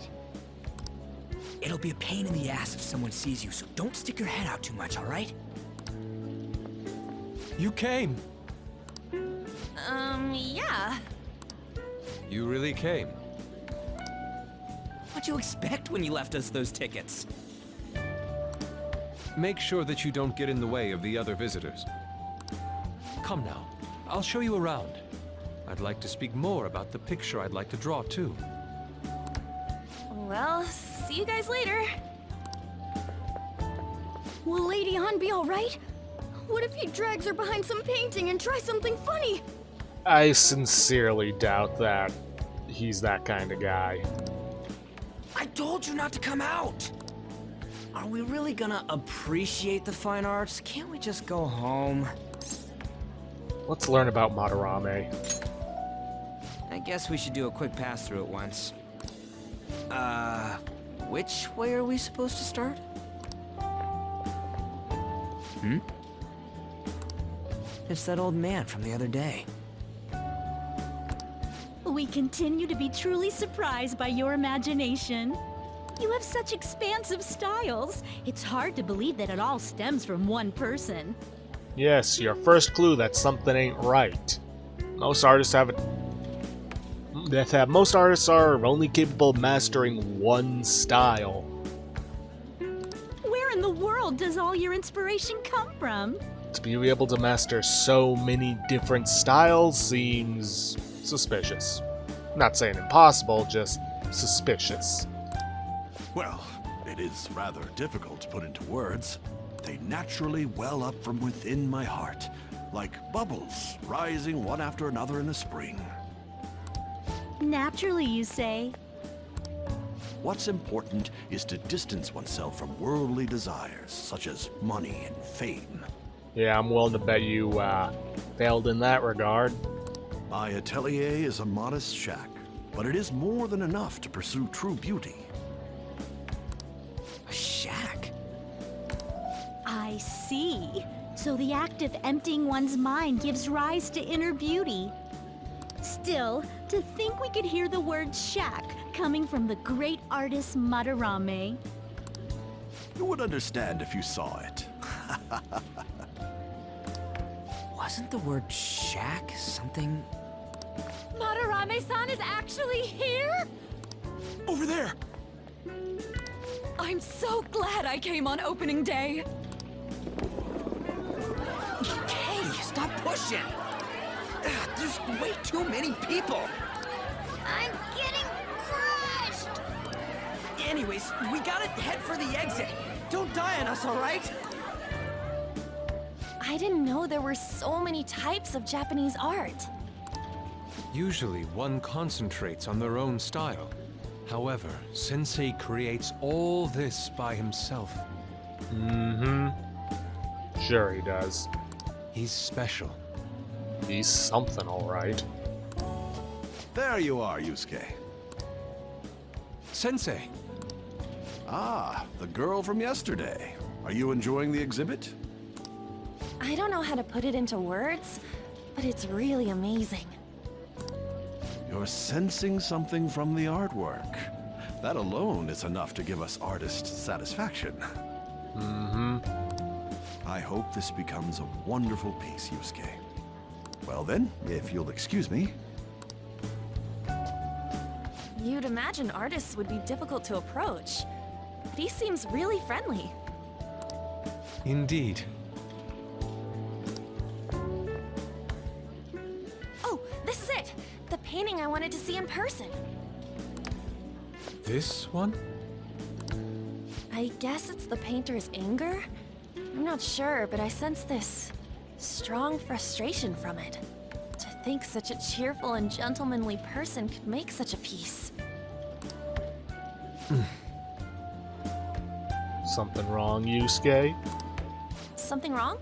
It'll be a pain in the ass if someone sees you, so don't stick your head out too much, alright? You came. Yeah. You really came. What'd you expect when you left us those tickets? Make sure that you don't get in the way of the other visitors. Come now, I'll show you around. I'd like to speak more about the picture I'd like to draw, too. Well, see you guys later. Will Lady Han be alright? What if he drags her behind some painting and tries something funny? I sincerely doubt that he's that kind of guy. I told you not to come out! Are we really gonna appreciate the fine arts? Can't we just go home? Let's learn about Madarame. I guess we should do a quick pass through at once. Which way are we supposed to start? It's that old man from the other day. We continue to be truly surprised by your imagination. You have such expansive styles. It's hard to believe that it all stems from one person. Yes, your first clue that something ain't right. Most artists are only capable of mastering one style. Where in the world does all your inspiration come from? To be able to master so many different styles seems suspicious. Not saying impossible, just suspicious. Well, it is rather difficult to put into words. They naturally well up from within my heart, like bubbles rising one after another in the spring. Naturally, you say? What's important is to distance oneself from worldly desires, such as money and fame. Yeah, I'm willing to bet you failed in that regard. My atelier is a modest shack, but it is more than enough to pursue true beauty. A shack? I see. So the act of emptying one's mind gives rise to inner beauty. Still, to think we could hear the word shack coming from the great artist Madarame. You would understand if you saw it. Wasn't the word shack something? Madarame-san is actually here? Over there! I'm so glad I came on opening day. Hey, stop pushing! There's way too many people. I'm getting crushed! Anyways, we gotta head for the exit. Don't die on us, all right? I didn't know there were so many types of Japanese art. Usually, one concentrates on their own style. However, Sensei creates all this by himself. Mm-hmm. Sure he does. He's special. He's something, alright. There you are, Yusuke. Sensei! Ah, the girl from yesterday. Are you enjoying the exhibit? I don't know how to put it into words, but it's really amazing. You're sensing something from the artwork. That alone is enough to give us artist satisfaction. Mm-hmm. I hope this becomes a wonderful piece, Yusuke. Well then, if you'll excuse me. You'd imagine artists would be difficult to approach, but he seems really friendly. Indeed. Oh, this is it! The painting I wanted to see in person. This one? I guess it's the painter's anger? I'm not sure, but I sense this strong frustration from it. To think such a cheerful and gentlemanly person could make such a piece. Something wrong, Yusuke? Something wrong?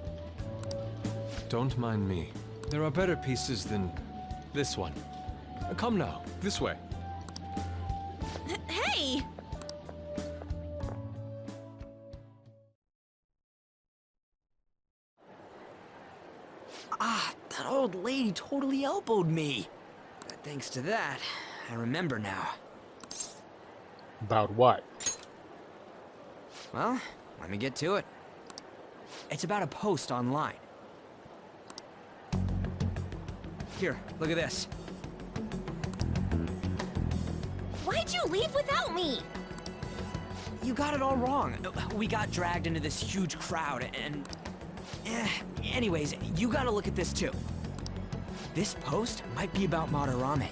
Don't mind me. There are better pieces than this one. Come now, this way. Hey! Ah, that old lady totally elbowed me. But thanks to that, I remember now. About what? Well, let me get to it. It's about a post online. Here, look at this. Why'd you leave without me? You got it all wrong. We got dragged into this huge crowd and... anyways, you gotta look at this too. This post might be about Madarame.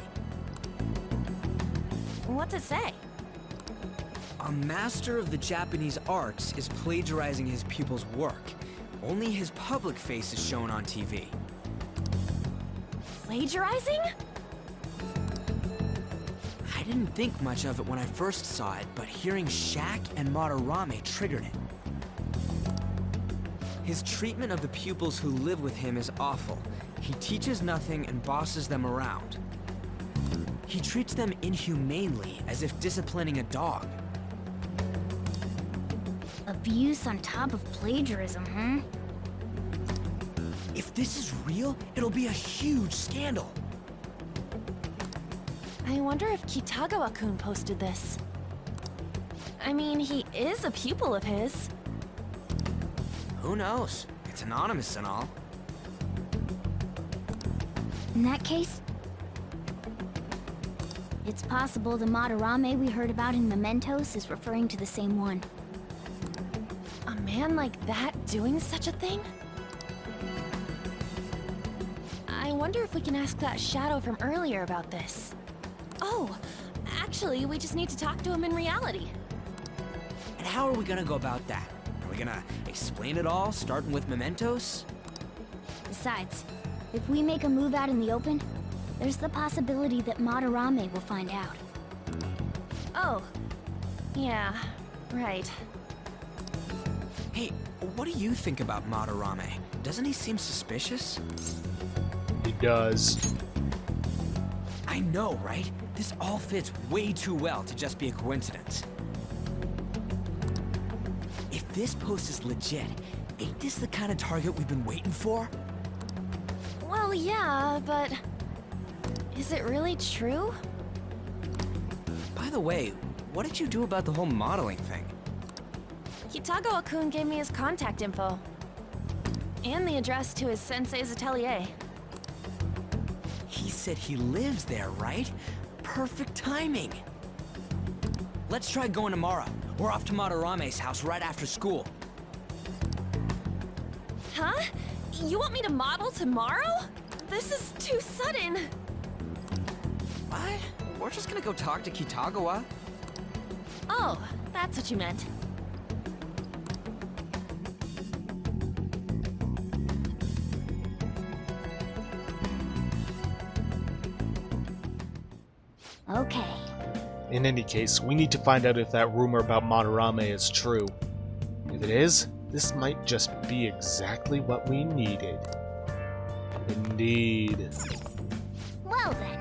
What's it say? A master of the Japanese arts is plagiarizing his pupil's work. Only his public face is shown on TV. Plagiarizing? I didn't think much of it when I first saw it, but hearing Shaq and Madarame triggered it. His treatment of the pupils who live with him is awful. He teaches nothing and bosses them around. He treats them inhumanely, as if disciplining a dog. Abuse on top of plagiarism, huh? If this is real, it'll be a huge scandal. I wonder if Kitagawa-kun posted this. I mean, he is a pupil of his. Who knows? It's anonymous and all. In that case, it's possible the Madarame we heard about in Mementos is referring to the same one. A man like that doing such a thing? I wonder if we can ask that shadow from earlier about this. Oh, actually, we just need to talk to him in reality. And how are we gonna go about that? Are we gonna explain it all, starting with Mementos? Besides, if we make a move out in the open, there's the possibility that Madarame will find out. Oh. Yeah, right. Hey, what do you think about Madarame? Doesn't he seem suspicious? He does. I know, right? This all fits way too well to just be a coincidence. If this post is legit, ain't this the kind of target we've been waiting for? Well, yeah, but... is it really true? By the way, what did you do about the whole modeling thing? Kitagawa-kun gave me his contact info. And the address to his sensei's atelier. He said he lives there, right? Perfect timing. Let's try going tomorrow. We're off to Madarame's house right after school. Huh? You want me to model tomorrow? This is too sudden. What? We're just gonna go talk to Kitagawa. Oh, that's what you meant. Okay. In any case, we need to find out if that rumor about Madarame is true. If it is, this might just be exactly what we needed. Indeed. Well then.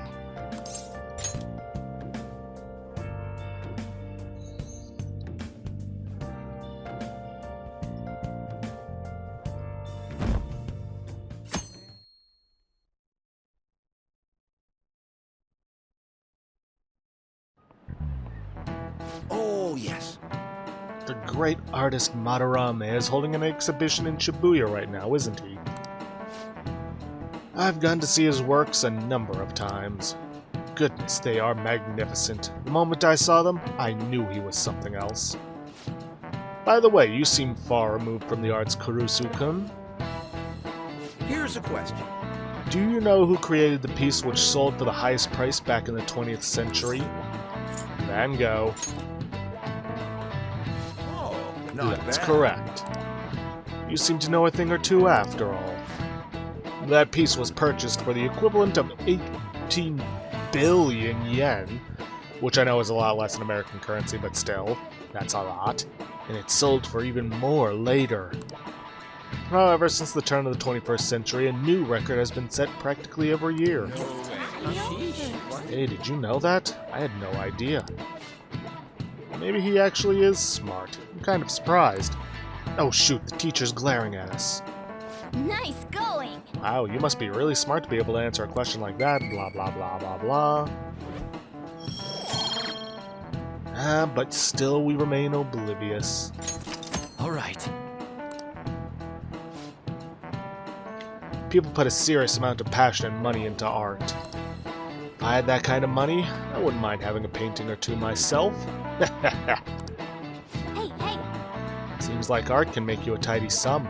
Oh, yes. The great artist Madarame is holding an exhibition in Shibuya right now, isn't he? I've gone to see his works a number of times. Goodness, they are magnificent. The moment I saw them, I knew he was something else. By the way, you seem far removed from the arts, Kurusu-kun. Here's a question. Do you know who created the piece which sold for the highest price back in the 20th century? Van Gogh. Oh, not That's bad. correct. You seem to know a thing or two after all. That piece was purchased for the equivalent of 18 billion yen, which I know is a lot less in American currency, but still, that's a lot. And it sold for even more later. However, since the turn of the 21st century, a new record has been set practically every year. Hey, did you know that? I had no idea. Maybe he actually is smart. I'm kind of surprised. Oh shoot, the teacher's glaring at us. Nice going. Wow, you must be really smart to be able to answer a question like that, blah blah blah blah blah. But still we remain oblivious. Alright. People put a serious amount of passion and money into art. If I had that kind of money, I wouldn't mind having a painting or two myself. Hey, hey. Seems like art can make you a tidy sum.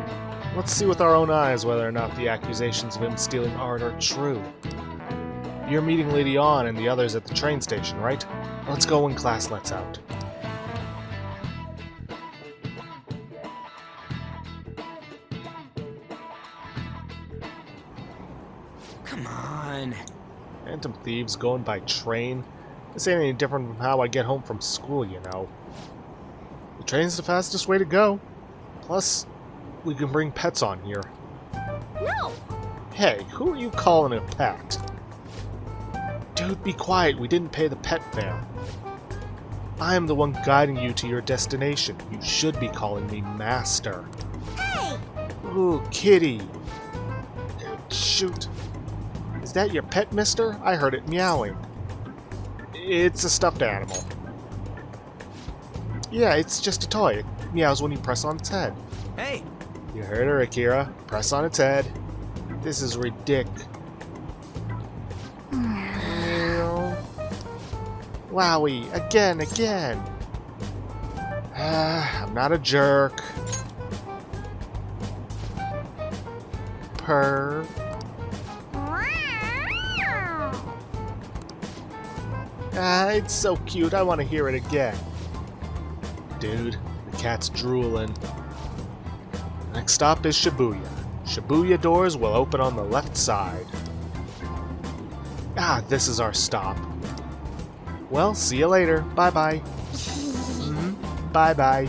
Let's see with our own eyes whether or not the accusations of him stealing art are true. You're meeting Lady On and the others at the train station, right? Let's go when class lets out. Come on. Phantom thieves going by train? This ain't any different from how I get home from school, you know. The train's the fastest way to go. Plus, we can bring pets on here. No! Hey, who are you calling a pet? Dude, be quiet. We didn't pay the pet fare. I am the one guiding you to your destination. You should be calling me Master. Hey! Ooh, kitty. Shoot. Is that your pet, mister? I heard it meowing. It's a stuffed animal. Yeah, it's just a toy. It meows when you press on its head. Hey! You heard her, Akira. Press on its head. This is ridiculous. Wowie, again. I'm not a jerk. Purr. It's so cute, I want to hear it again. Dude, the cat's drooling. Next stop is Shibuya. Shibuya doors will open on the left side. This is our stop. Well, see you later. Bye-bye. Bye-bye.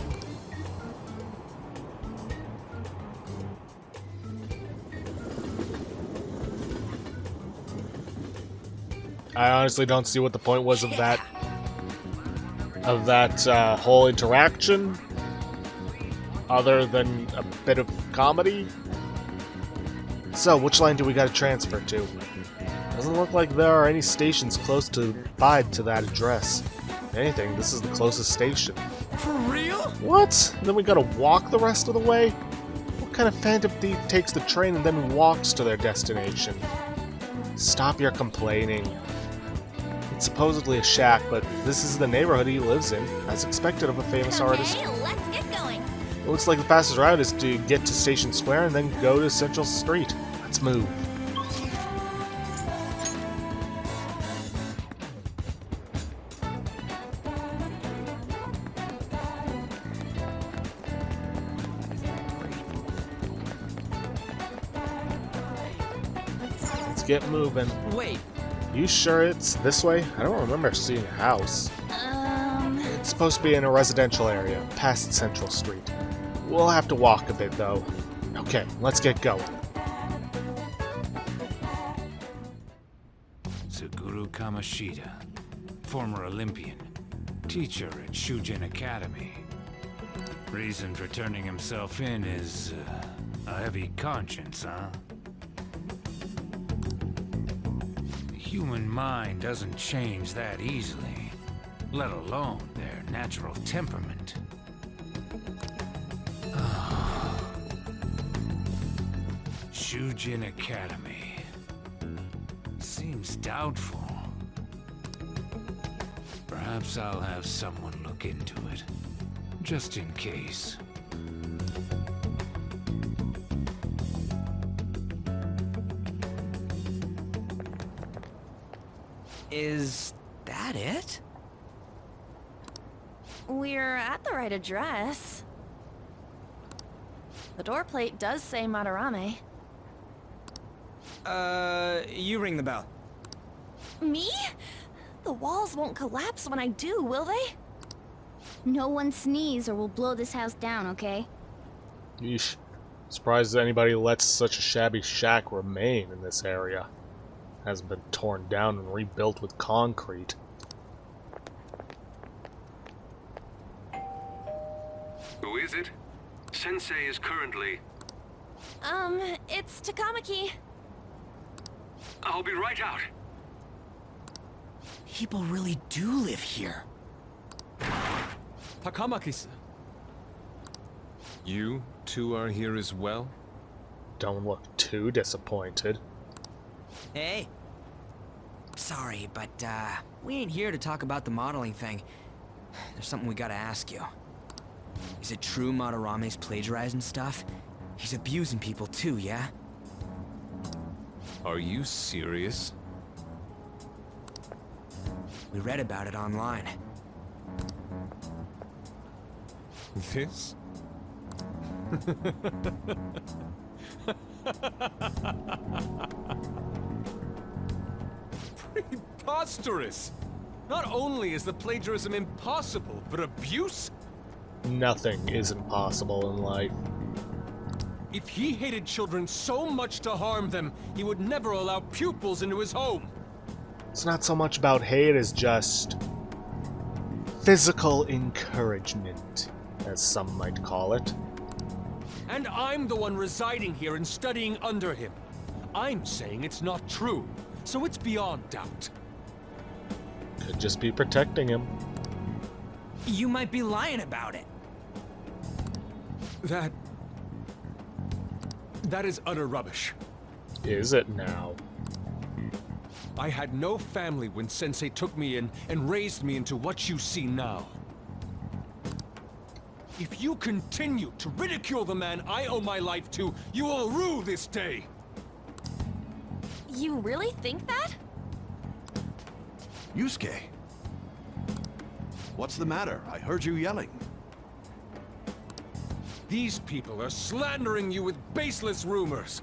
I honestly don't see what the point was of that whole interaction, other than a bit of comedy. So, which line do we gotta transfer to? Doesn't look like there are any stations close by to that address. If anything, this is the closest station. For real? What? Then we gotta walk the rest of the way? What kind of phantom thief takes the train and then walks to their destination? Stop your complaining. It's supposedly a shack, but this is the neighborhood he lives in, as expected of a famous artist. Okay, let's get going. It looks like the fastest route is to get to Station Square and then go to Central Street. Let's move. get moving. Wait. You sure it's this way? I don't remember seeing a house. It's supposed to be in a residential area, past Central Street. We'll have to walk a bit, though. Okay, let's get going. Suguru Kamoshida, former Olympian, teacher at Shujin Academy. Reason for turning himself in is a heavy conscience, huh? The human mind doesn't change that easily, let alone their natural temperament. Shujin Academy. Seems doubtful. Perhaps I'll have someone look into it, just in case. Is that it? We're at the right address. The door plate does say Madarame. You ring the bell. Me? The walls won't collapse when I do, will they? No one sneeze or we'll blow this house down, okay? Yeesh. Surprised anybody lets such a shabby shack remain in this area. Hasn't been torn down and rebuilt with concrete. Who is it? Sensei is currently... It's Takamaki. I'll be right out. People really do live here. Takamaki-san. You two are here as well? Don't look too disappointed. Hey. Sorry, but, we ain't here to talk about the modeling thing. There's something we gotta ask you. Is it true Madarame's plagiarizing stuff? He's abusing people too, yeah? Are you serious? We read about it online. This? Preposterous! Not only is the plagiarism impossible, but abuse? Nothing is impossible in life. If he hated children so much to harm them, he would never allow pupils into his home. It's not so much about hate as just physical encouragement, as some might call it. And I'm the one residing here and studying under him. I'm saying it's not true, so it's beyond doubt. Could just be protecting him. You might be lying about it. That is utter rubbish. Is it now? I had no family when Sensei took me in and raised me into what you see now. If you continue to ridicule the man I owe my life to, you will rue this day! You really think that? Yusuke. What's the matter? I heard you yelling. These people are slandering you with baseless rumors.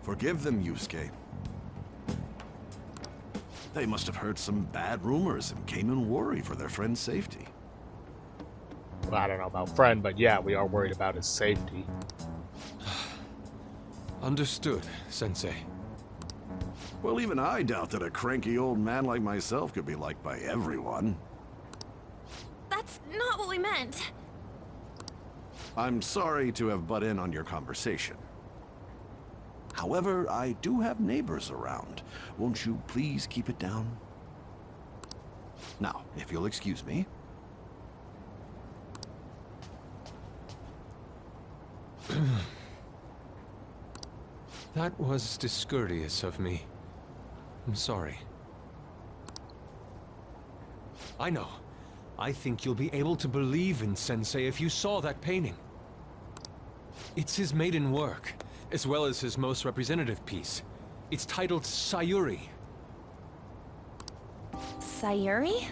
Forgive them, Yusuke. They must have heard some bad rumors and came in worried for their friend's safety. Well, I don't know about friend, but yeah, we are worried about his safety. Understood, Sensei. Well, even I doubt that a cranky old man like myself could be liked by everyone. That's not what we meant. I'm sorry to have butt in on your conversation. However, I do have neighbors around. Won't you please keep it down? Now, if you'll excuse me. That was discourteous of me. I'm sorry. I know. I think you'll be able to believe in Sensei if you saw that painting. It's his maiden work, as well as his most representative piece. It's titled Sayuri. Sayuri?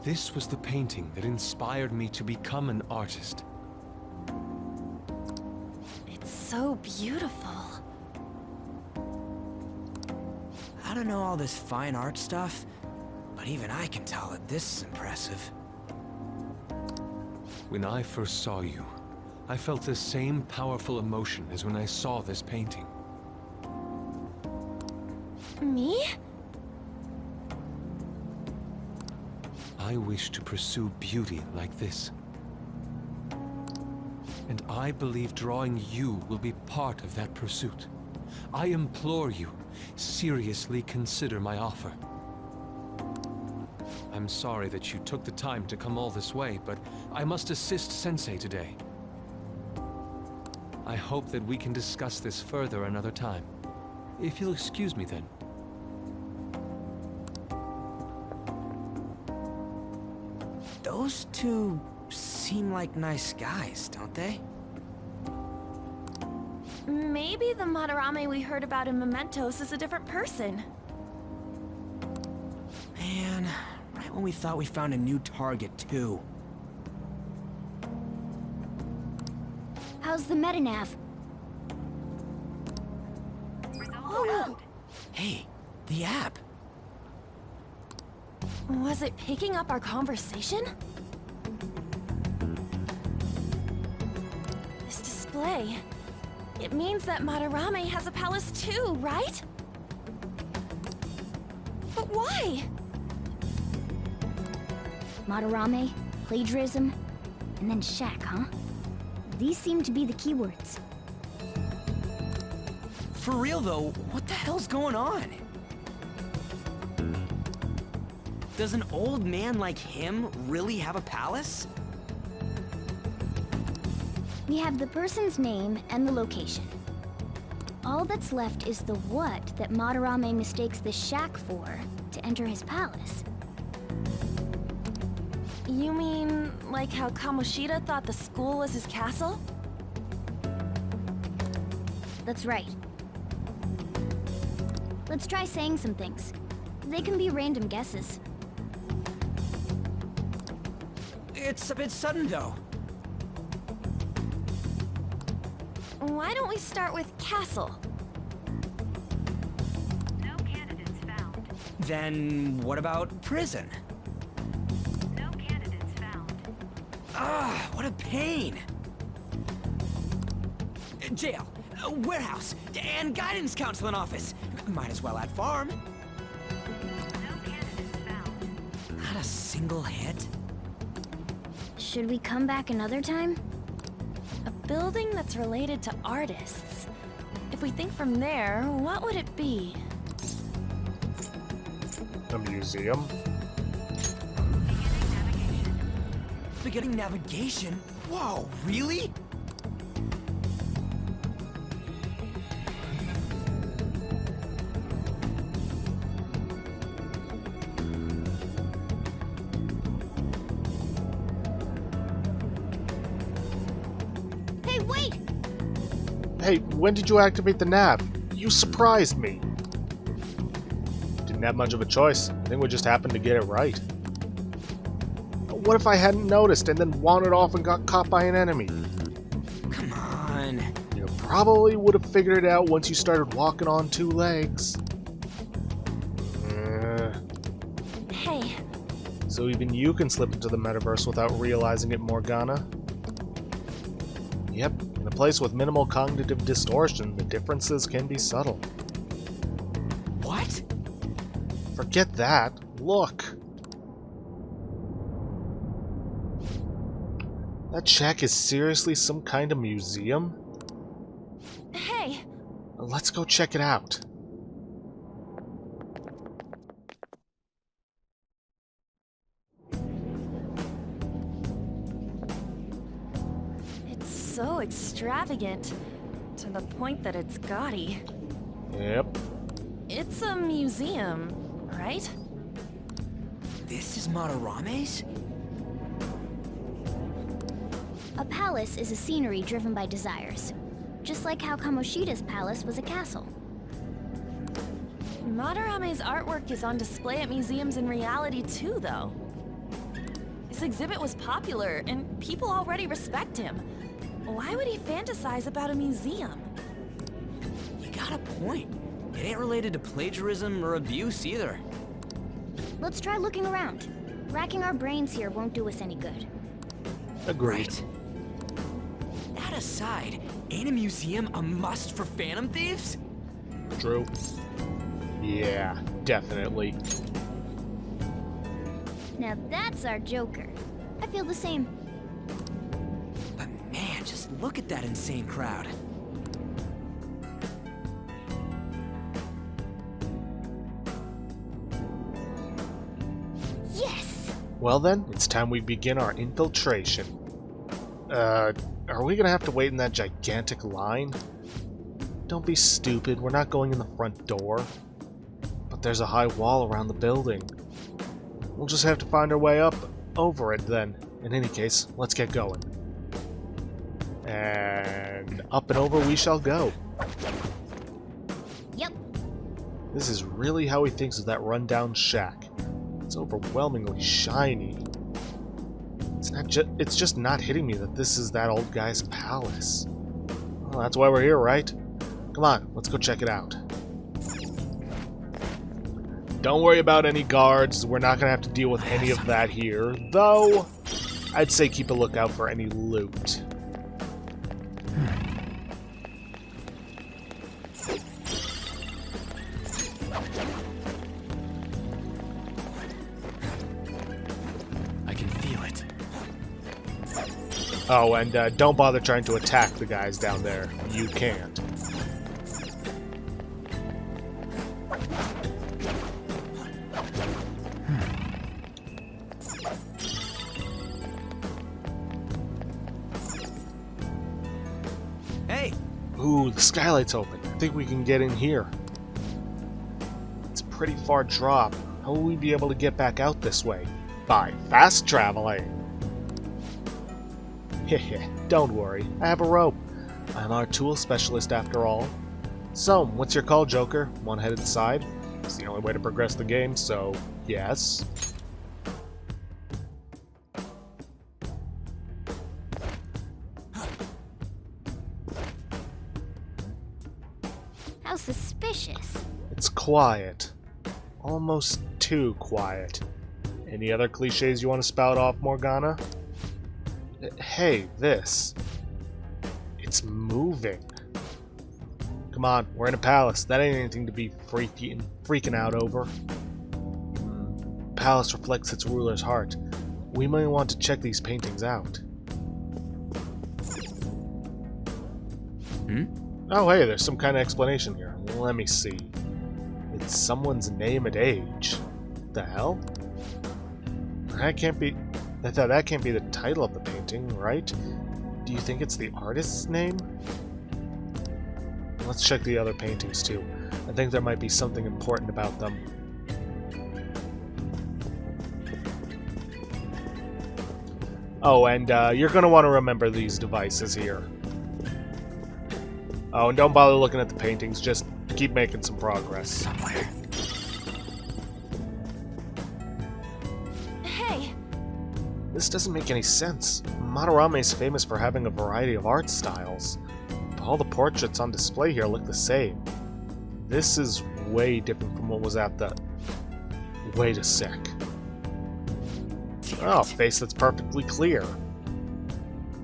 This was the painting that inspired me to become an artist. so beautiful. I don't know all this fine art stuff, but even I can tell that this is impressive. When I first saw you, I felt the same powerful emotion as when I saw this painting. Me? I wish to pursue beauty like this. And I believe drawing you will be part of that pursuit. I implore you, seriously consider my offer. I'm sorry that you took the time to come all this way, but I must assist Sensei today. I hope that we can discuss this further another time. If you'll excuse me then. Those two seem like nice guys, don't they? Maybe the Madarame we heard about in Mementos is a different person. Man, right when we thought we found a new target, too. How's the metanav? Oh, Hey, the app. was it picking up our conversation? This display. It means that Madarame has a palace too, right? But why? Madarame, plagiarism, and then shack, huh? These seem to be the keywords. For real though, what the hell's going on? Does an old man like him really have a palace? We have the person's name and the location. All that's left is the what that Madarame mistakes the shack for to enter his palace. You mean, like how Kamoshida thought the school was his castle? That's right. Let's try saying some things. They can be random guesses. It's a bit sudden though. Why don't we start with castle? Then what about prison? No candidates found. Ah, what a pain! Jail, warehouse, and guidance counseling office. Might as well add farm. No candidates found. Not a single hit. Should we come back another time? A building that's related to artists. If we think from there, what would it be? A museum? Beginning navigation? Whoa, really? Hey, wait! Hey, when did you activate the nav? You surprised me. Didn't have much of a choice. I think we just happened to get it right. What if I hadn't noticed and then wandered off and got caught by an enemy? Come on. You probably would have figured it out once you started walking on two legs. Hey. So even you can slip into the metaverse without realizing it, Morgana? Yep, in a place with minimal cognitive distortion, the differences can be subtle. What? Forget that. Look. That shack is seriously some kind of museum? Hey! Let's go check it out. It's so extravagant, to the point that it's gaudy. Yep. It's a museum, right? This is Madarame's? A palace is a scenery driven by desires. Just like how Kamoshida's palace was a castle. Madarame's artwork is on display at museums in reality too, though. His exhibit was popular, and people already respect him. Why would he fantasize about a museum? You got a point. It ain't related to plagiarism or abuse either. Let's try looking around. Racking our brains here won't do us any good. Agreed. That aside, ain't a museum a must for Phantom Thieves? True. Yeah, definitely. Now that's our Joker. I feel the same. But man, just look at that insane crowd. Yes! Well then, it's time we begin our infiltration. Are we gonna have to wait in that gigantic line? Don't be stupid, we're not going in the front door. But there's a high wall around the building. We'll just have to find our way up over it then. In any case, let's get going. And up and over we shall go. Yep. This is really how he thinks of that rundown shack. It's overwhelmingly shiny. It's just not hitting me that this is that old guy's palace. Well, that's why we're here, right? Come on, let's go check it out. Don't worry about any guards. We're not going to have to deal with any of that here. Though, I'd say keep a lookout for any loot. I can feel it. Oh, and don't bother trying to attack the guys down there. You can't. Hey! Ooh, the skylight's open. I think we can get in here. It's a pretty far drop. How will we be able to get back out this way? By fast traveling. Heh, don't worry. I have a rope. I'm our tool specialist after all. So, what's your call, Joker? One headed side? It's the only way to progress the game, so yes. How suspicious. It's quiet. Almost too quiet. Any other cliches you want to spout off, Morgana? Hey, this. It's moving. Come on, we're in a palace. That ain't anything to be freaking out over. Palace reflects its ruler's heart. We may want to check these paintings out. Oh, hey, there's some kind of explanation here. Let me see. It's someone's name and age. The hell? That can't be... That can't be the title of the painting, right? Do you think it's the artist's name? Let's check the other paintings too. I think there might be something important about them. Oh, and you're going to want to remember these devices here. Oh, and don't bother looking at the paintings, just keep making some progress. Somewhere. Hey! This doesn't make any sense. Madarame is famous for having a variety of art styles. But all the portraits on display here look the same. This is way different from what was at the... Wait a sec. Oh, face that's perfectly clear.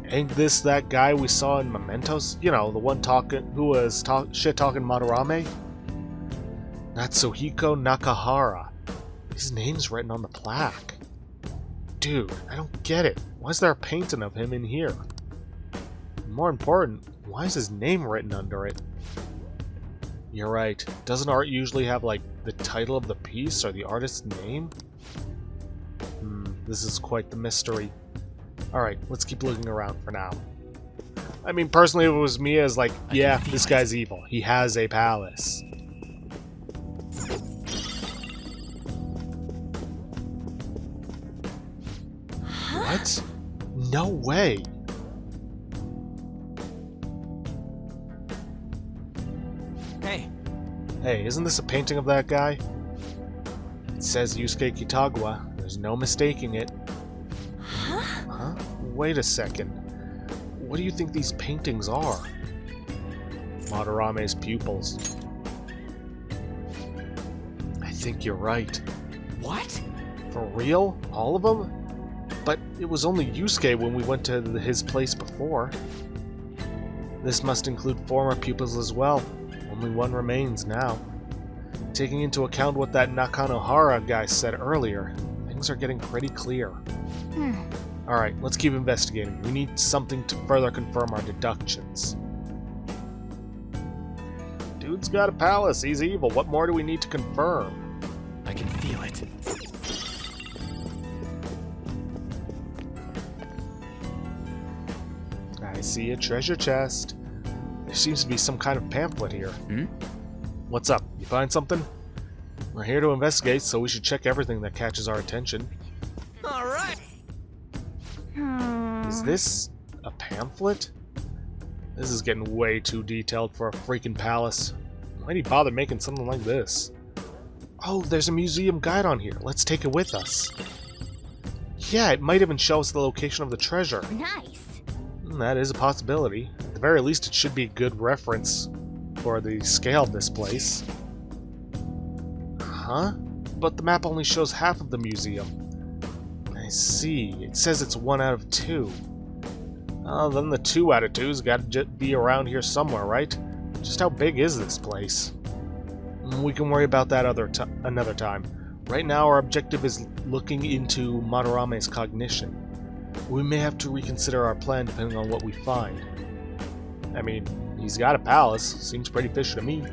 Ain't this that guy we saw in Mementos? You know, the one who was shit-talking Madarame? Natsuhiko Nakahara. His name's written on the plaque. Dude, I don't get it. Why is there a painting of him in here? More important, why is his name written under it? You're right. Doesn't art usually have, like, the title of the piece or the artist's name? This is quite the mystery. Alright, let's keep looking around for now. I mean, personally, if it was me, as like, yeah, this guy's evil. He has a palace. What? No way! Hey! Hey, isn't this a painting of that guy? It says Yusuke Kitagawa. There's no mistaking it. Huh? Wait a second. What do you think these paintings are? Madarame's pupils. I think you're right. What? For real? All of them? But it was only Yusuke when we went to his place before. This must include former pupils as well. Only one remains now. Taking into account what that Nakanohara guy said earlier, things are getting pretty clear. Alright, let's keep investigating. We need something to further confirm our deductions. Dude's got a palace, he's evil. What more do we need to confirm? I can feel it. I see a treasure chest. There seems to be some kind of pamphlet here. What's up? You find something? We're here to investigate, so we should check everything that catches our attention. Alright! Is this a pamphlet? This is getting way too detailed for a freaking palace. Why'd he bother making something like this? Oh, there's a museum guide on here. Let's take it with us. Yeah, it might even show us the location of the treasure. Nice. That is a possibility. At the very least, it should be a good reference for the scale of this place. Huh? But the map only shows half of the museum. I see. It says it's 1 out of 2. Then the 2 out of 2's got to be around here somewhere, right? Just how big is this place? We can worry about that another time. Right now, our objective is looking into Madarame's cognition. We may have to reconsider our plan depending on what we find. I mean, he's got a palace. Seems pretty fishy to me.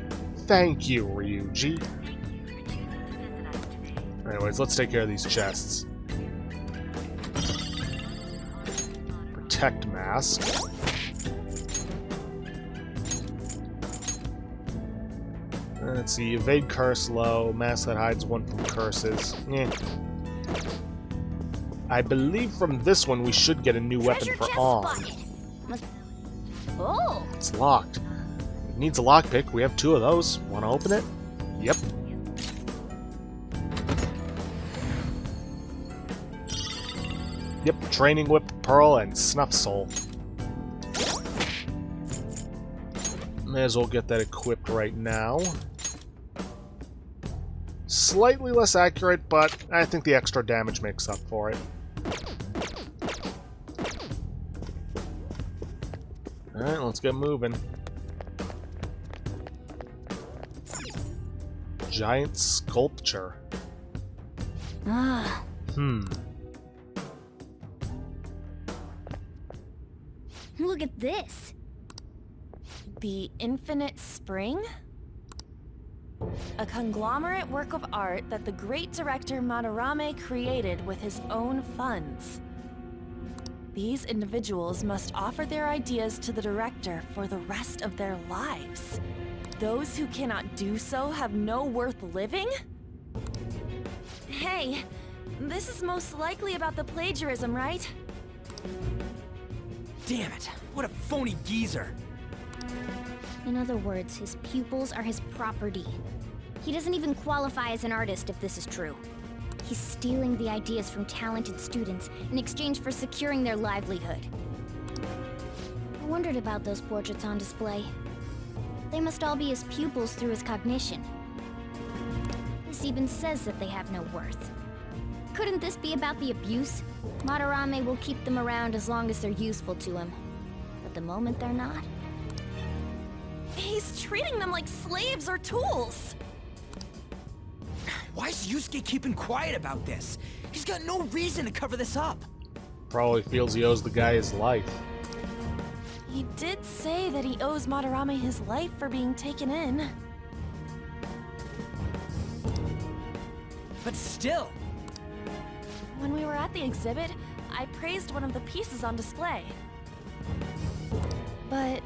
Thank you, Ryuji. Anyways, let's take care of these chests. Protect mask. Let's see, evade curse low, mask that hides one from curses. I believe from this one we should get a new weapon for On. Oh! It's locked. It needs a lockpick. We have 2 of those. Want to open it? Yep. Yep, Training Whip, Pearl, and Snuff Soul. May as well get that equipped right now. Slightly less accurate, but I think the extra damage makes up for it. Alright, let's get moving. Giant sculpture. Look at this. The Infinite Spring? A conglomerate work of art that the great director Madarame created with his own funds. These individuals must offer their ideas to the director for the rest of their lives. Those who cannot do so have no worth living? Hey, this is most likely about the plagiarism, right? Damn it, what a phony geezer. In other words, his pupils are his property. He doesn't even qualify as an artist if this is true. He's stealing the ideas from talented students in exchange for securing their livelihood. I wondered about those portraits on display. They must all be his pupils through his cognition. This even says that they have no worth. Couldn't this be about the abuse? Madarame will keep them around as long as they're useful to him. But the moment they're not... He's treating them like slaves or tools! Why is Yusuke keeping quiet about this? He's got no reason to cover this up. Probably feels he owes the guy his life. He did say that he owes Madarame his life for being taken in. But still... When we were at the exhibit, I praised one of the pieces on display. But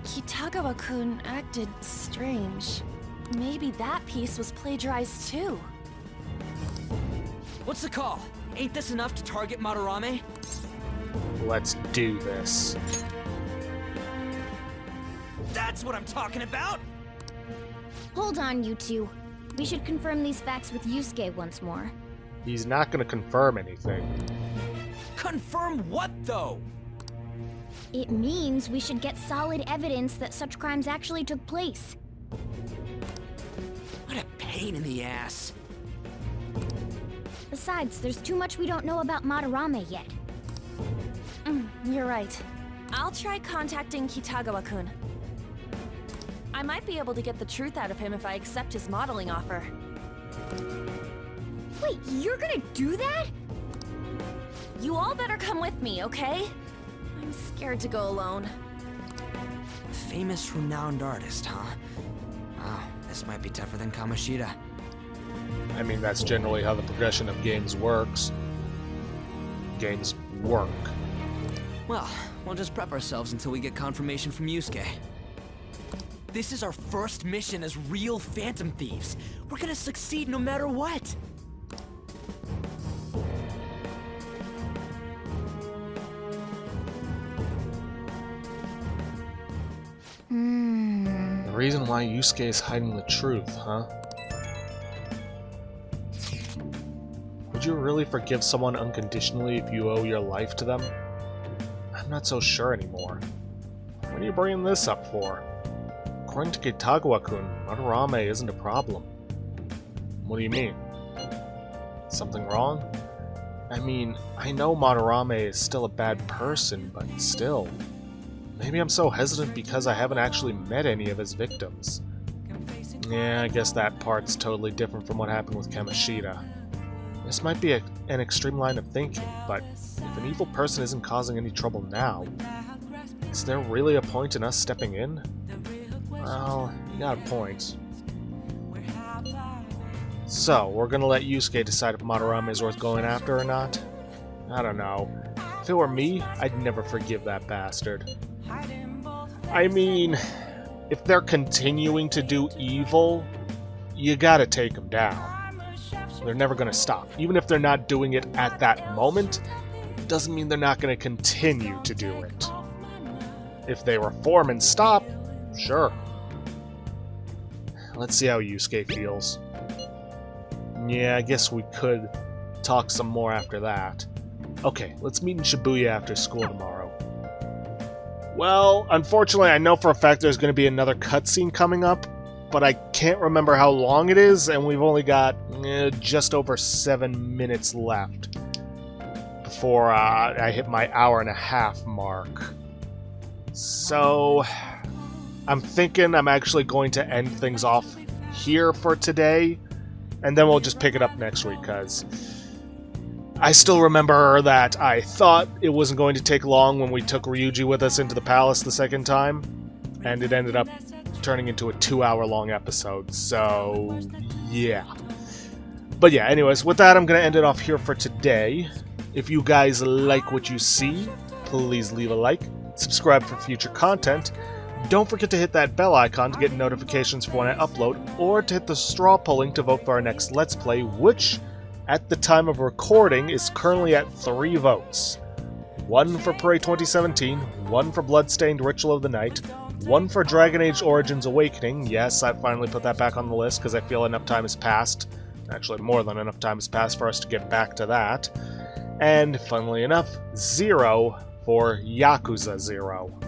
Kitagawa-kun acted strange. Maybe that piece was plagiarized too. What's the call? Ain't this enough to target Madarame? Let's do this. That's what I'm talking about! Hold on, you two. We should confirm these facts with Yusuke once more. He's not going to confirm anything. Confirm what, though? It means we should get solid evidence that such crimes actually took place. What a pain in the ass. Besides, there's too much we don't know about Madarame yet. You're right. I'll try contacting Kitagawa-kun. I might be able to get the truth out of him if I accept his modeling offer. Wait, you're gonna do that? You all better come with me, okay? I'm scared to go alone. A famous, renowned artist, huh? Wow, this might be tougher than Kamoshida. I mean, that's generally how the progression of games works. Games work. Well, we'll just prep ourselves until we get confirmation from Yusuke. This is our first mission as real Phantom Thieves. We're gonna succeed no matter what. The reason why Yusuke is hiding the truth, huh? Would you really forgive someone unconditionally if you owe your life to them? I'm not so sure anymore. What are you bringing this up for? According to Kitagawa-kun, Madarame isn't a problem. What do you mean? Something wrong? I mean, I know Madarame is still a bad person, but still. Maybe I'm so hesitant because I haven't actually met any of his victims. Yeah, I guess that part's totally different from what happened with Kamoshida. This might be an extreme line of thinking, but if an evil person isn't causing any trouble now, is there really a point in us stepping in? Well, you got a point. So, we're gonna let Yusuke decide if Madarame is worth going after or not? I don't know. If it were me, I'd never forgive that bastard. I mean, if they're continuing to do evil, you gotta take them down. They're never gonna stop. Even if they're not doing it at that moment, it doesn't mean they're not gonna continue to do it. If they reform and stop, sure. Let's see how Yusuke feels. Yeah, I guess we could talk some more after that. Okay, let's meet in Shibuya after school tomorrow. Well, unfortunately, I know for a fact there's going to be another cutscene coming up, but I can't remember how long it is, and we've only got just over 7 minutes left before I hit my hour-and-a-half mark. So, I'm thinking I'm actually going to end things off here for today, and then we'll just pick it up next week, because I still remember that I thought it wasn't going to take long when we took Ryuji with us into the palace the second time, and it ended up turning into a 2-hour-long episode, so yeah. But yeah, anyways, with that, I'm going to end it off here for today. If you guys like what you see, please leave a like, subscribe for future content. Don't forget to hit that bell icon to get notifications for when I upload, or to hit the straw polling to vote for our next Let's Play, which, at the time of recording, is currently at 3 votes. 1 for Parade 2017, 1 for Bloodstained Ritual of the Night, 1 for Dragon Age Origins Awakening. Yes, I finally put that back on the list because I feel enough time has passed. Actually, more than enough time has passed for us to get back to that. And, funnily enough, 0 for Yakuza 0.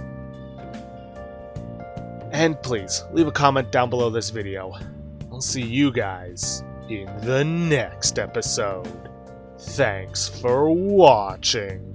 And please, leave a comment down below this video. I'll see you guys in the next episode. Thanks for watching.